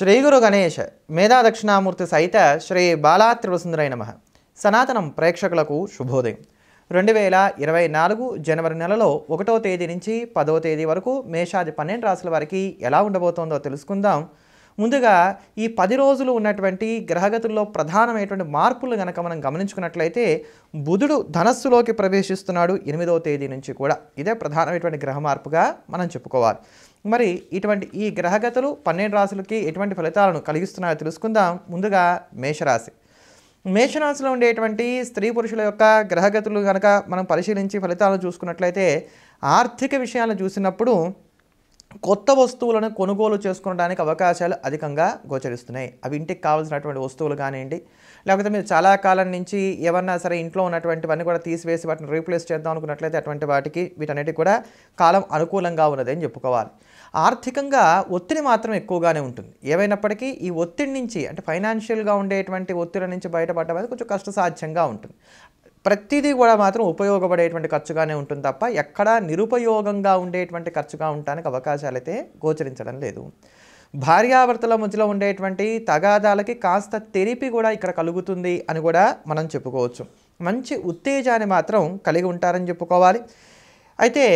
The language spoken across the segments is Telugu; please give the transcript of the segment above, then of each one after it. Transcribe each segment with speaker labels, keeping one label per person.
Speaker 1: శ్రీ గురు గణేష్ మేధా దక్షిణామూర్తి సహిత శ్రీ బాలా త్రిపురసుందరై నమః. సనాతనం ప్రేక్షకులకు శుభోదయం. 2024 జనవరి నెలలో 1వ తేదీ నుంచి 10వ తేదీ వరకు మేషాది 12 రాశుల వారికి ఎలా ఉండబోతోందో తెలుసుకుందాం. ముందుగా ఈ 10 రోజులు ఉన్నటువంటి గ్రహగతుల్లో ప్రధానమైనటువంటి మార్పులు గనక మనం గమనించుకున్నట్లయితే బుధుడు ధనస్సులోకి ప్రవేశిస్తున్నాడు 8వ తేదీ నుంచి కూడా. ఇదే ప్రధానమైనటువంటి గ్రహ మార్పుగా మనం చెప్పుకోవాలి. మరి ఇటువంటి ఈ గ్రహగతులు 12 రాశులకి ఎటువంటి ఫలితాలను కలిగిస్తున్నాయో తెలుసుకుందాం. ముందుగా మేషరాశి. మేషరాశిలో ఉండేటువంటి స్త్రీ పురుషుల యొక్క గ్రహగతులు కనుక మనం పరిశీలించి ఫలితాలను చూసుకున్నట్లయితే ఆర్థిక విషయాలను చూసినప్పుడు కొత్త వస్తువులను కొనుగోలు చేసుకోవడానికి అవకాశాలు అధికంగా గోచరిస్తున్నాయి. అవి ఇంటికి కావాల్సినటువంటి వస్తువులు కానివ్వండి, లేకపోతే మీరు చాలా కాలం నుంచి ఏమన్నా సరే ఇంట్లో ఉన్నటువంటివన్నీ కూడా తీసివేసి వాటిని రీప్లేస్ చేద్దాం అనుకున్నట్లయితే అటువంటి వాటికి వీటన్నిటికి కూడా కాలం అనుకూలంగా ఉన్నది అని చెప్పుకోవాలి. ఆర్థికంగా ఒత్తిడి మాత్రం ఎక్కువగానే ఉంటుంది. ఏవైనప్పటికీ ఈ ఒత్తిడి నుంచి అంటే ఫైనాన్షియల్గా ఉండేటువంటి ఒత్తిడి నుంచి బయటపడడం అనేది కొంచెం కష్టసాధ్యంగా ఉంటుంది. ప్రతిదీ కూడా మాత్రం ఉపయోగపడేటువంటి ఖర్చుగానే ఉంటుంది తప్ప ఎక్కడా నిరుపయోగంగా ఉండేటువంటి ఖర్చుగా ఉండడానికి అవకాశాలు అయితే గోచరించడం లేదు. భార్యాభర్తల మధ్యలో ఉండేటువంటి తగాదాలకి కాస్త తెరిపి కూడా ఇక్కడ కలుగుతుంది అని కూడా మనం చెప్పుకోవచ్చు. మంచి ఉత్తేజాన్ని మాత్రం కలిగి ఉంటారని చెప్పుకోవాలి. అయితే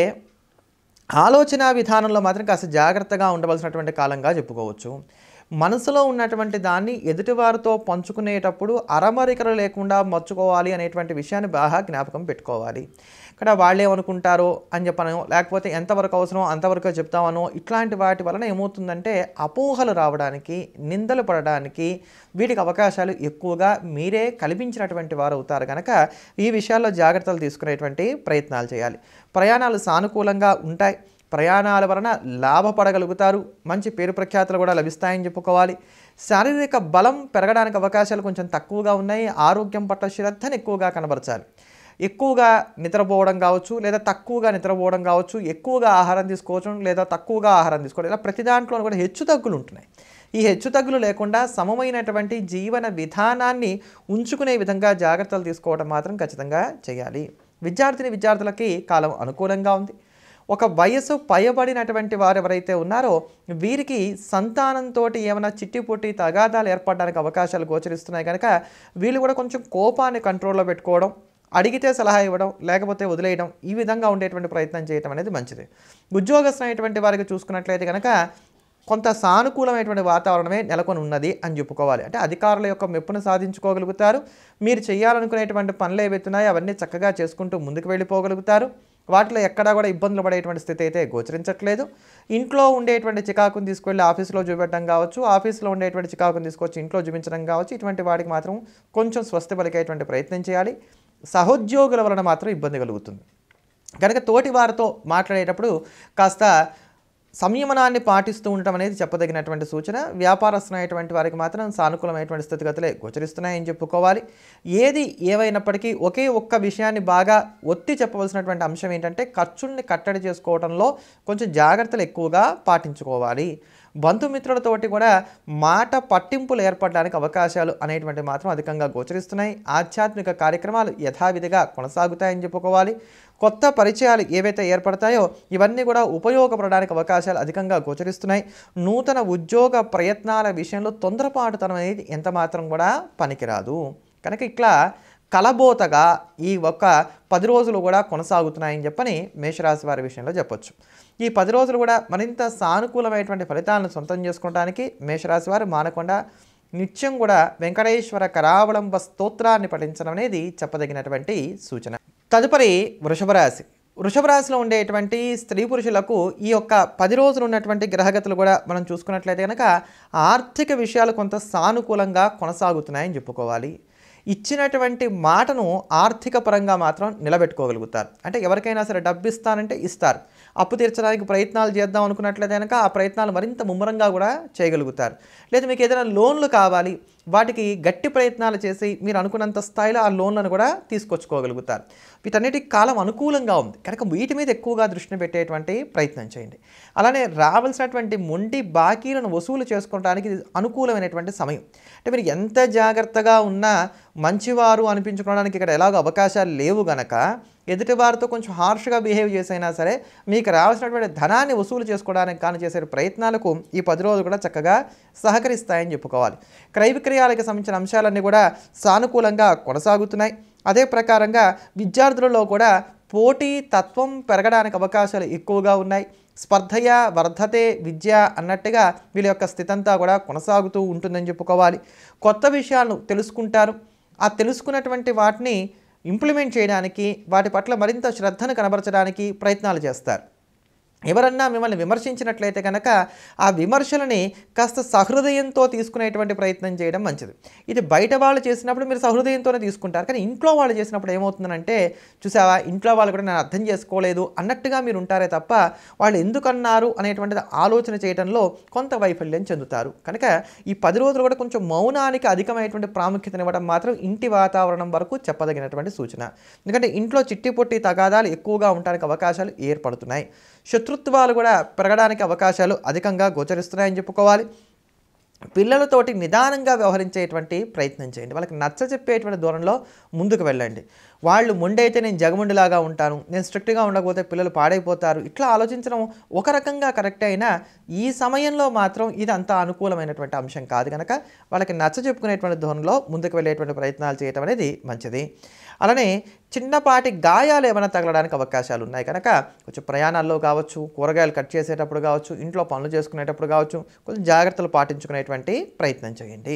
Speaker 1: ఆలోచన విధానంలో మాత్రం కాస్త జాగ్రత్తగా ఉండవలసినటువంటి కాలంగా చెప్పుకోవచ్చు. మనసులో ఉన్నటువంటి దాన్ని ఎదుటివారితో పంచుకునేటప్పుడు అరమరికలు లేకుండా మర్చుకోవాలి అనేటువంటి విషయాన్ని బాగా జ్ఞాపకం పెట్టుకోవాలి. ఇక్కడ వాళ్ళు ఏమనుకుంటారో అని చెప్పనో, లేకపోతే ఎంతవరకు అవసరమో అంతవరకు చెప్తామనో, ఇట్లాంటి వాటి వలన ఏమవుతుందంటే అపోహలు రావడానికి, నిందలు పడడానికి వీటికి అవకాశాలు ఎక్కువగా మీరే కల్పించినటువంటి వారు అవుతారు. కనుక ఈ విషయాల్లో జాగ్రత్తలు తీసుకునేటువంటి ప్రయత్నాలు చేయాలి. ప్రయాణాలు సానుకూలంగా ఉంటాయి. ప్రయాణాల వలన లాభపడగలుగుతారు. మంచి పేరు ప్రఖ్యాతులు కూడా లభిస్తాయని చెప్పుకోవాలి. శారీరక బలం పెరగడానికి అవకాశాలు కొంచెం తక్కువగా ఉన్నాయి. ఆరోగ్యం పట్ల శ్రద్ధను ఎక్కువగా కనబరచాలి. ఎక్కువగా నిద్రపోవడం కావచ్చు, లేదా తక్కువగా నిద్రపోవడం కావచ్చు, ఎక్కువగా ఆహారం తీసుకోవడం లేదా తక్కువగా ఆహారం తీసుకోవడం, ఇలా ప్రతి దాంట్లో కూడా హెచ్చుతగ్గులు ఉంటున్నాయి. ఈ హెచ్చుతగ్గులు లేకుండా సమమైనటువంటి జీవన విధానాన్ని ఉంచుకునే విధంగా జాగ్రత్తలు తీసుకోవడం మాత్రం ఖచ్చితంగా చేయాలి. విద్యార్థులకి కాలం అనుకూలంగా ఉంది. ఒక వయసు పైబడినటువంటి వారు ఎవరైతే ఉన్నారో వీరికి సంతానంతో ఏమైనా చిట్టిపుట్టి తగాదాలు ఏర్పడడానికి అవకాశాలు గోచరిస్తున్నాయి. కనుక వీళ్ళు కూడా కొంచెం కోపాన్ని కంట్రోల్లో పెట్టుకోవడం, అడిగితే సలహా ఇవ్వడం, లేకపోతే వదిలేయడం, ఈ విధంగా ఉండేటువంటి ప్రయత్నం చేయడం అనేది మంచిది. ఉద్యోగస్తులైనటువంటి వారికి చూసుకున్నట్లయితే కనుక కొంత సానుకూలమైనటువంటి వాతావరణమే నెలకొని ఉన్నది అని చెప్పుకోవాలి. అంటే అధికారుల యొక్క మెప్పును సాధించుకోగలుగుతారు. మీరు చేయాలనుకునేటువంటి పనులు ఏవైతున్నాయో అవన్నీ చక్కగా చేసుకుంటూ ముందుకు వెళ్ళిపోగలుగుతారు. వాటిలో ఎక్కడా కూడా ఇబ్బందులు పడేటువంటి స్థితి అయితే గోచరించట్లేదు. ఇంట్లో ఉండేటువంటి చికాకును తీసుకెళ్ళి ఆఫీస్లో చూపెట్టడం కావచ్చు, ఆఫీస్లో ఉండేటువంటి చికాకును తీసుకొచ్చి ఇంట్లో చూపించడం కావచ్చు, ఇటువంటి వాటికి మాత్రం కొంచెం స్వస్తి పలికేటువంటి ప్రయత్నం చేయాలి. సహోద్యోగుల వలన మాత్రం ఇబ్బంది కలుగుతుంది. కనుక తోటి వారితో మాట్లాడేటప్పుడు కాస్త సంయమనాన్ని పాటిస్తూ ఉండటం అనేది చెప్పదగినటువంటి సూచన. వ్యాపారస్తులైనటువంటి వారికి మాత్రం సానుకూలమైనటువంటి స్థితిగతులే గోచరిస్తున్నాయని చెప్పుకోవాలి. ఏది ఏవైనప్పటికీ ఒకే ఒక్క విషయాన్ని బాగా ఒత్తి చెప్పవలసినటువంటి అంశం ఏంటంటే ఖర్చుల్ని కట్టడి చేసుకోవడంలో కొంచెం జాగ్రత్తలు ఎక్కువగా పాటించుకోవాలి. బంధుమిత్రులతోటి కూడా మాట పట్టింపులు ఏర్పడడానికి అవకాశాలు అనేటువంటి మాత్రం అధికంగా గోచరిస్తున్నాయి. ఆధ్యాత్మిక కార్యక్రమాలు యథావిధిగా కొనసాగుతాయని చెప్పుకోవాలి. కొత్త పరిచయాలు ఏవైతే ఏర్పడతాయో ఇవన్నీ కూడా ఉపయోగపడడానికి అవకాశాలు అధికంగా గోచరిస్తున్నాయి. నూతన ఉద్యోగ ప్రయత్నాల విషయంలో తొందరపాటుతనం అనేది ఎంత మాత్రం కూడా పనికిరాదు. కనుక ఇట్లా కలబోతగా ఈ ఒక్క 10 రోజులు కూడా కొనసాగుతున్నాయని చెప్పని మేషరాశి వారి విషయంలో చెప్పొచ్చు. ఈ 10 రోజులు కూడా మరింత సానుకూలమైనటువంటి ఫలితాలను సొంతం చేసుకోవడానికి మేషరాశి వారు మానకుండా నిత్యం కూడా వెంకటేశ్వర కరావళంబ స్తోత్రాన్ని పఠించడం అనేది చెప్పదగినటువంటి సూచన. తదుపరి వృషభ రాశి. వృషభ రాశిలో ఉండేటువంటి స్త్రీ పురుషులకు ఈ యొక్క 10 రోజులు ఉన్నటువంటి గ్రహగతులు కూడా మనం చూసుకున్నట్లయితే కనుక ఆర్థిక విషయాలు కొంత సానుకూలంగా కొనసాగుతున్నాయని చెప్పుకోవాలి. ఇచ్చినటువంటి మాటను ఆర్థిక పరంగా మాత్రం నిలబెట్టుకోగలుగుతారు. అంటే ఎవరికైనా సరే డబ్బు ఇస్తానంటే ఇస్తారు. అప్పు తీర్చడానికి ప్రయత్నాలు చేద్దాం అనుకున్నట్లయితే కనుక ఆ ప్రయత్నాలు మరింత ముమ్మరంగా కూడా చేయగలుగుతారు. లేదా మీకు ఏదైనా లోన్లు కావాలి, వాటికి గట్టి ప్రయత్నాలు చేసి మీరు అనుకున్నంత స్థాయిలో ఆ లోన్లను కూడా తీసుకొచ్చుకోగలుగుతారు. వీటన్నిటికి కాలం అనుకూలంగా ఉంది కనుక వీటి మీద ఎక్కువగా దృష్టిని పెట్టేటువంటి ప్రయత్నం చేయండి. అలానే రావాల్సినటువంటి మొండి బాకీలను వసూలు చేసుకోవడానికి అనుకూలమైనటువంటి సమయం. అంటే మీరు ఎంత జాగ్రత్తగా ఉన్నా మంచివారు అనిపించుకోవడానికి ఇక్కడ ఎలాగో అవకాశాలు లేవు గనక ఎదుటివారితో కొంచెం హార్ష్గా బిహేవ్ చేసైనా సరే మీకు రావాల్సినటువంటి ధనాన్ని వసూలు చేసుకోవడానికి కానీ చేసే ప్రయత్నాలకు ఈ 10 రోజులు కూడా చక్కగా సహకరిస్తాయని చెప్పుకోవాలి. క్రయ విక్రయాలకు సంబంధించిన అంశాలన్నీ కూడా సానుకూలంగా కొనసాగుతున్నాయి. అదే ప్రకారంగా విద్యార్థులలో కూడా పోటీ తత్వం పెరగడానికి అవకాశాలు ఎక్కువగా ఉన్నాయి. స్పర్ధయ వర్ధతే విద్య అన్నట్టుగా వీళ్ళ యొక్క స్థితి అంతా కూడా కొనసాగుతూ ఉంటుందని చెప్పుకోవాలి. కొత్త విషయాలను తెలుసుకుంటారు. ఆ తెలుసుకున్నటువంటి వాటిని ఇంప్లిమెంట్ చేయడానికి, వాటి పట్ల మరింత శ్రద్ధను కనబరచడానికి ప్రయత్నాలు చేస్తారు. ఎవరన్నా మిమ్మల్ని విమర్శించినట్లయితే కనుక ఆ విమర్శలని కాస్త సహృదయంతో తీసుకునేటువంటి ప్రయత్నం చేయడం మంచిది. ఇది బయట వాళ్ళు చేసినప్పుడు మీరు సహృదయంతోనే తీసుకుంటారు. కానీ ఇంట్లో వాళ్ళు చేసినప్పుడు ఏమవుతుందంటే, చూసావా ఇంట్లో వాళ్ళు కూడా నేను అర్థం చేసుకోలేదు అన్నట్టుగా మీరు ఉంటారే తప్ప వాళ్ళు ఎందుకన్నారు అనేటువంటిది ఆలోచన చేయడంలో కొంత వైఫల్యం చెందుతారు. కనుక ఈ 10 రోజులు కూడా కొంచెం మౌనానికి అధికమైనటువంటి ప్రాముఖ్యతనివ్వడం మాత్రం ఇంటి వాతావరణం వరకు చెప్పదగినటువంటి సూచన. ఎందుకంటే ఇంట్లో చిట్టి పొట్టి తగాదాలు ఎక్కువగా ఉండడానికి అవకాశాలు ఏర్పడుతున్నాయి. శత్రుత్వాలు కూడా పెరగడానికి అవకాశాలు అధికంగా గోచరిస్తున్నాయని చెప్పుకోవాలి. పిల్లలతోటి నిదానంగా వ్యవహరించేటువంటి ప్రయత్నం చేయండి. వాళ్ళకి నచ్చ చెప్పేటువంటి దూరంలో ముందుకు వెళ్ళండి. వాళ్ళు మొండైతే నేను జగముండిలాగా ఉంటాను, నేను స్ట్రిక్ట్గా ఉండకపోతే పిల్లలు పాడైపోతారు, ఇట్లా ఆలోచించడం ఒక రకంగా కరెక్ట్ అయినా ఈ సమయంలో మాత్రం ఇది అంత అనుకూలమైనటువంటి అంశం కాదు. కనుక వాళ్ళకి నచ్చ చెప్పుకునేటువంటి ధోరణిలో ముందుకు వెళ్ళేటువంటి ప్రయత్నాలు చేయడం అనేది మంచిది. అలానే చిన్నపాటి గాయాలు ఏమైనా తగలడానికి అవకాశాలు ఉన్నాయి. కనుక కొంచెం ప్రయాణాల్లో కావచ్చు, కూరగాయలు కట్ చేసేటప్పుడు కావచ్చు, ఇంట్లో పనులు చేసుకునేటప్పుడు కావచ్చు, కొంచెం జాగ్రత్తలు పాటించుకునేటువంటి ప్రయత్నం చేయండి.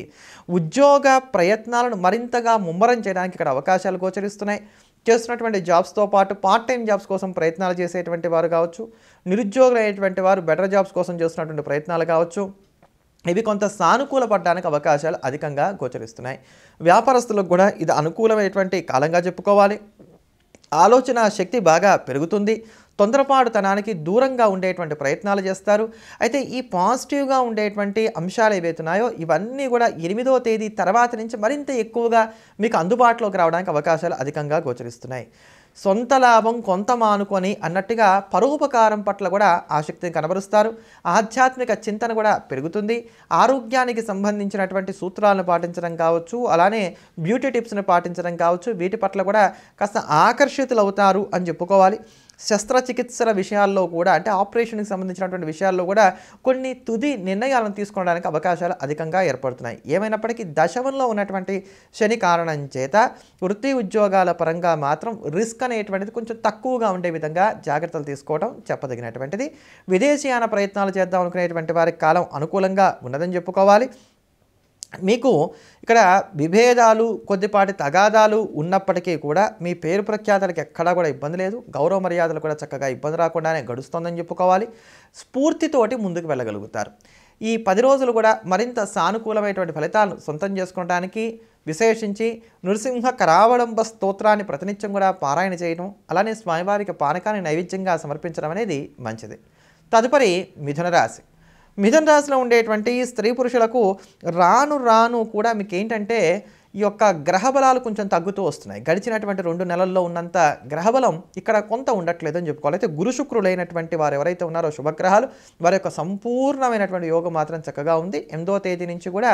Speaker 1: ఉద్యోగ ప్రయత్నాలను మరింతగా ముమ్మరం చేయడానికి ఇక్కడ అవకాశాలు గోచరిస్తున్నాయి. చేస్తున్నటువంటి జాబ్స్తో పాటు పార్ట్ టైం జాబ్స్ కోసం ప్రయత్నాలు చేసేటువంటి వారు కావచ్చు, నిరుద్యోగులు అయినటువంటి వారు బెటర్ జాబ్స్ కోసం చేస్తున్నటువంటి ప్రయత్నాలు కావచ్చు, ఇవి కొంత సానుకూల పడడానికి అవకాశాలు అధికంగా గోచరిస్తున్నాయి. వ్యాపారస్తులకు కూడా ఇది అనుకూలమైనటువంటి కాలంగా చెప్పుకోవాలి. ఆలోచన శక్తి బాగా పెరుగుతుంది. తొందరపాటుతనానికి దూరంగా ఉండేటువంటి ప్రయత్నాలు చేస్తారు. అయితే ఈ పాజిటివ్గా ఉండేటువంటి అంశాలు ఏవైతున్నాయో ఇవన్నీ కూడా 8వ తేదీ తర్వాత నుంచి మరింత ఎక్కువగా మీకు అందుబాటులోకి రావడానికి అవకాశాలు అధికంగా గోచరిస్తున్నాయి. సొంత లాభం కొంత మానుకొని అన్నట్టుగా పరోపకారం పట్ల కూడా ఆసక్తిని కనబరుస్తారు. ఆధ్యాత్మిక చింతన కూడా పెరుగుతుంది. ఆరోగ్యానికి సంబంధించినటువంటి సూత్రాలను పాటించడం కావచ్చు, అలానే బ్యూటీ టిప్స్ని పాటించడం కావచ్చు, వీటి పట్ల కూడా కాస్త ఆకర్షితులు అవుతారు అని చెప్పుకోవాలి. శస్త్రచికిత్సల విషయాల్లో కూడా, అంటే ఆపరేషన్కి సంబంధించినటువంటి విషయాల్లో కూడా కొన్ని తుది నిర్ణయాలను తీసుకోవడానికి అవకాశాలు అధికంగా ఏర్పడుతున్నాయి. ఏమైనప్పటికీ దశమంలో ఉన్నటువంటి శని కారణం చేత వృత్తి ఉద్యోగాల పరంగా మాత్రం రిస్క్ అనేటువంటిది కొంచెం తక్కువగా ఉండే విధంగా జాగ్రత్తలు తీసుకోవడం చెప్పదగినటువంటిది. విదేశీయాన ప్రయత్నాలు చేద్దాం అనుకునేటువంటి వారికి కాలం అనుకూలంగా ఉన్నదని చెప్పుకోవాలి. మీకు ఇక్కడ విభేదాలు, కొద్దిపాటి తగాదాలు ఉన్నప్పటికీ కూడా మీ పేరు ప్రఖ్యాతలకు ఎక్కడా కూడా ఇబ్బంది లేదు. గౌరవ మర్యాదలు కూడా చక్కగా ఇబ్బంది రాకుండానే గడుస్తుందని చెప్పుకోవాలి. స్ఫూర్తితోటి ముందుకు వెళ్ళగలుగుతారు. ఈ 10 రోజులు కూడా మరింత సానుకూలమైనటువంటి ఫలితాలను సొంతం చేసుకోవడానికి విశేషించి నృసింహ కరావళంబ స్తోత్రాన్ని ప్రతినిత్యం కూడా పారాయణ చేయడం, అలానే స్వామివారికి పానకాన్ని నైవేద్యంగా సమర్పించడం అనేది మంచిది. తదుపరి మిథున రాశి. మిథున రాశిలో ఉండేటువంటి స్త్రీ పురుషులకు రాను రాను కూడా మీకు ఏంటంటే ఈ యొక్క గ్రహబలాలు కొంచెం తగ్గుతూ వస్తున్నాయి. గడిచినటువంటి 2 నెలల్లో ఉన్నంత గ్రహబలం ఇక్కడ కొంత ఉండట్లేదని చెప్పుకోవాలి. అయితే గురు శుక్రులైనటువంటి వారు ఎవరైతే ఉన్నారో శుభగ్రహాలు, వారి యొక్క సంపూర్ణమైనటువంటి యోగం మాత్రం చక్కగా ఉంది. 8వ తేదీ నుంచి కూడా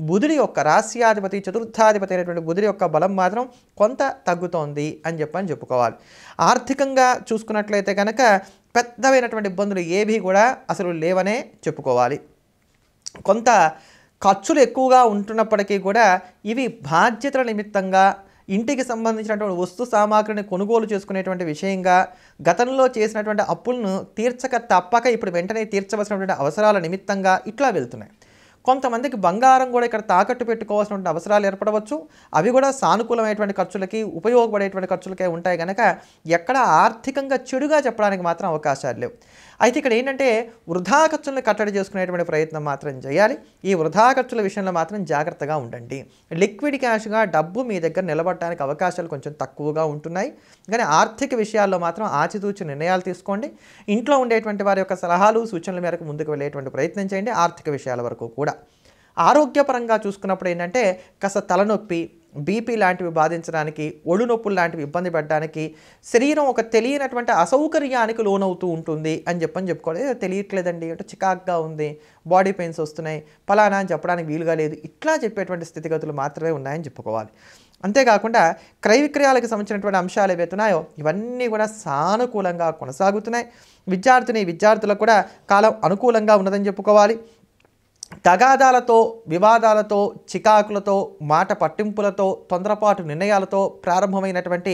Speaker 1: బుధుడి యొక్క రాశ్యాధిపతి, చతుర్థాధిపతి అయినటువంటి బుధుడి యొక్క బలం మాత్రం కొంత తగ్గుతోంది అని చెప్పుకోవాలి. ఆర్థికంగా చూసుకున్నట్లయితే కనుక పెద్దమైనటువంటి ఇబ్బందులు ఏవి కూడా అసలు లేవనే చెప్పుకోవాలి. కొంత ఖర్చులు ఎక్కువగా ఉంటున్నప్పటికీ కూడా ఇవి బాధ్యతల నిమిత్తంగా ఇంటికి సంబంధించినటువంటి వస్తు సామాగ్రిని కొనుగోలు చేసుకునేటువంటి విషయంగా గతంలో చేసినటువంటి అప్పులను తీర్చక తప్పక ఇప్పుడు వెంటనే తీర్చవలసినటువంటి అవసరాల నిమిత్తంగా ఇట్లా వెళ్తున్నాయి. కొంతమందికి బంగారం కూడా ఇక్కడ తాకట్టు పెట్టుకోవాల్సినటువంటి అవసరాలు ఏర్పడవచ్చు. అవి కూడా సానుకూలమైనటువంటి ఖర్చులకి, ఉపయోగపడేటువంటి ఖర్చులకే ఉంటాయి కనుక ఎక్కడ ఆర్థికంగా చెడుగా చెప్పడానికి మాత్రం అవకాశాలు లేవు. అయితే ఇక్కడ ఏంటంటే వృధా ఖర్చులను కట్టడి చేసుకునేటువంటి ప్రయత్నం మాత్రం చేయాలి. ఈ వృధా ఖర్చుల విషయంలో మాత్రం జాగ్రత్తగా ఉండండి. లిక్విడ్ క్యాష్గా డబ్బు మీ దగ్గర నిలబడడానికి అవకాశాలు కొంచెం తక్కువగా ఉంటున్నాయి. కానీ ఆర్థిక విషయాల్లో మాత్రం ఆచితూచి నిర్ణయాలు తీసుకోండి. ఇంట్లో ఉండేటువంటి వారి యొక్క సలహాలు, సూచనల మేరకు ముందుకు వెళ్ళేటువంటి ప్రయత్నం చేయండి. ఆర్థిక విషయాల వరకు కూడా ఆరోగ్యపరంగా చూసుకున్నప్పుడు ఏంటంటే కాస్త తలనొప్పి, బీపీ లాంటివి బాధించడానికి, ఒళ్ళు నొప్పులు లాంటివి ఇబ్బంది పడడానికి, శరీరం ఒక తెలియనటువంటి అసౌకర్యానికి లోనవుతూ ఉంటుంది అని చెప్పుకోవాలి. తెలియట్లేదండి అంటే చికాక్గా ఉంది, బాడీ పెయిన్స్ వస్తున్నాయి, ఫలానా అని చెప్పడానికి వీలుగా లేదు, ఇట్లా చెప్పేటువంటి స్థితిగతులు మాత్రమే ఉన్నాయని చెప్పుకోవాలి. అంతేకాకుండా క్రయ విక్రయాలకు సంబంధించినటువంటి అంశాలు ఏవైతే ఉన్నాయో ఇవన్నీ కూడా సానుకూలంగా కొనసాగుతున్నాయి. విద్యార్థులకు కూడా కాలం అనుకూలంగా ఉన్నదని చెప్పుకోవాలి. తగాదాలతో, వివాదాలతో, చికాకులతో, మాట పట్టింపులతో, తొందరపాటు నిర్ణయాలతో ప్రారంభమైనటువంటి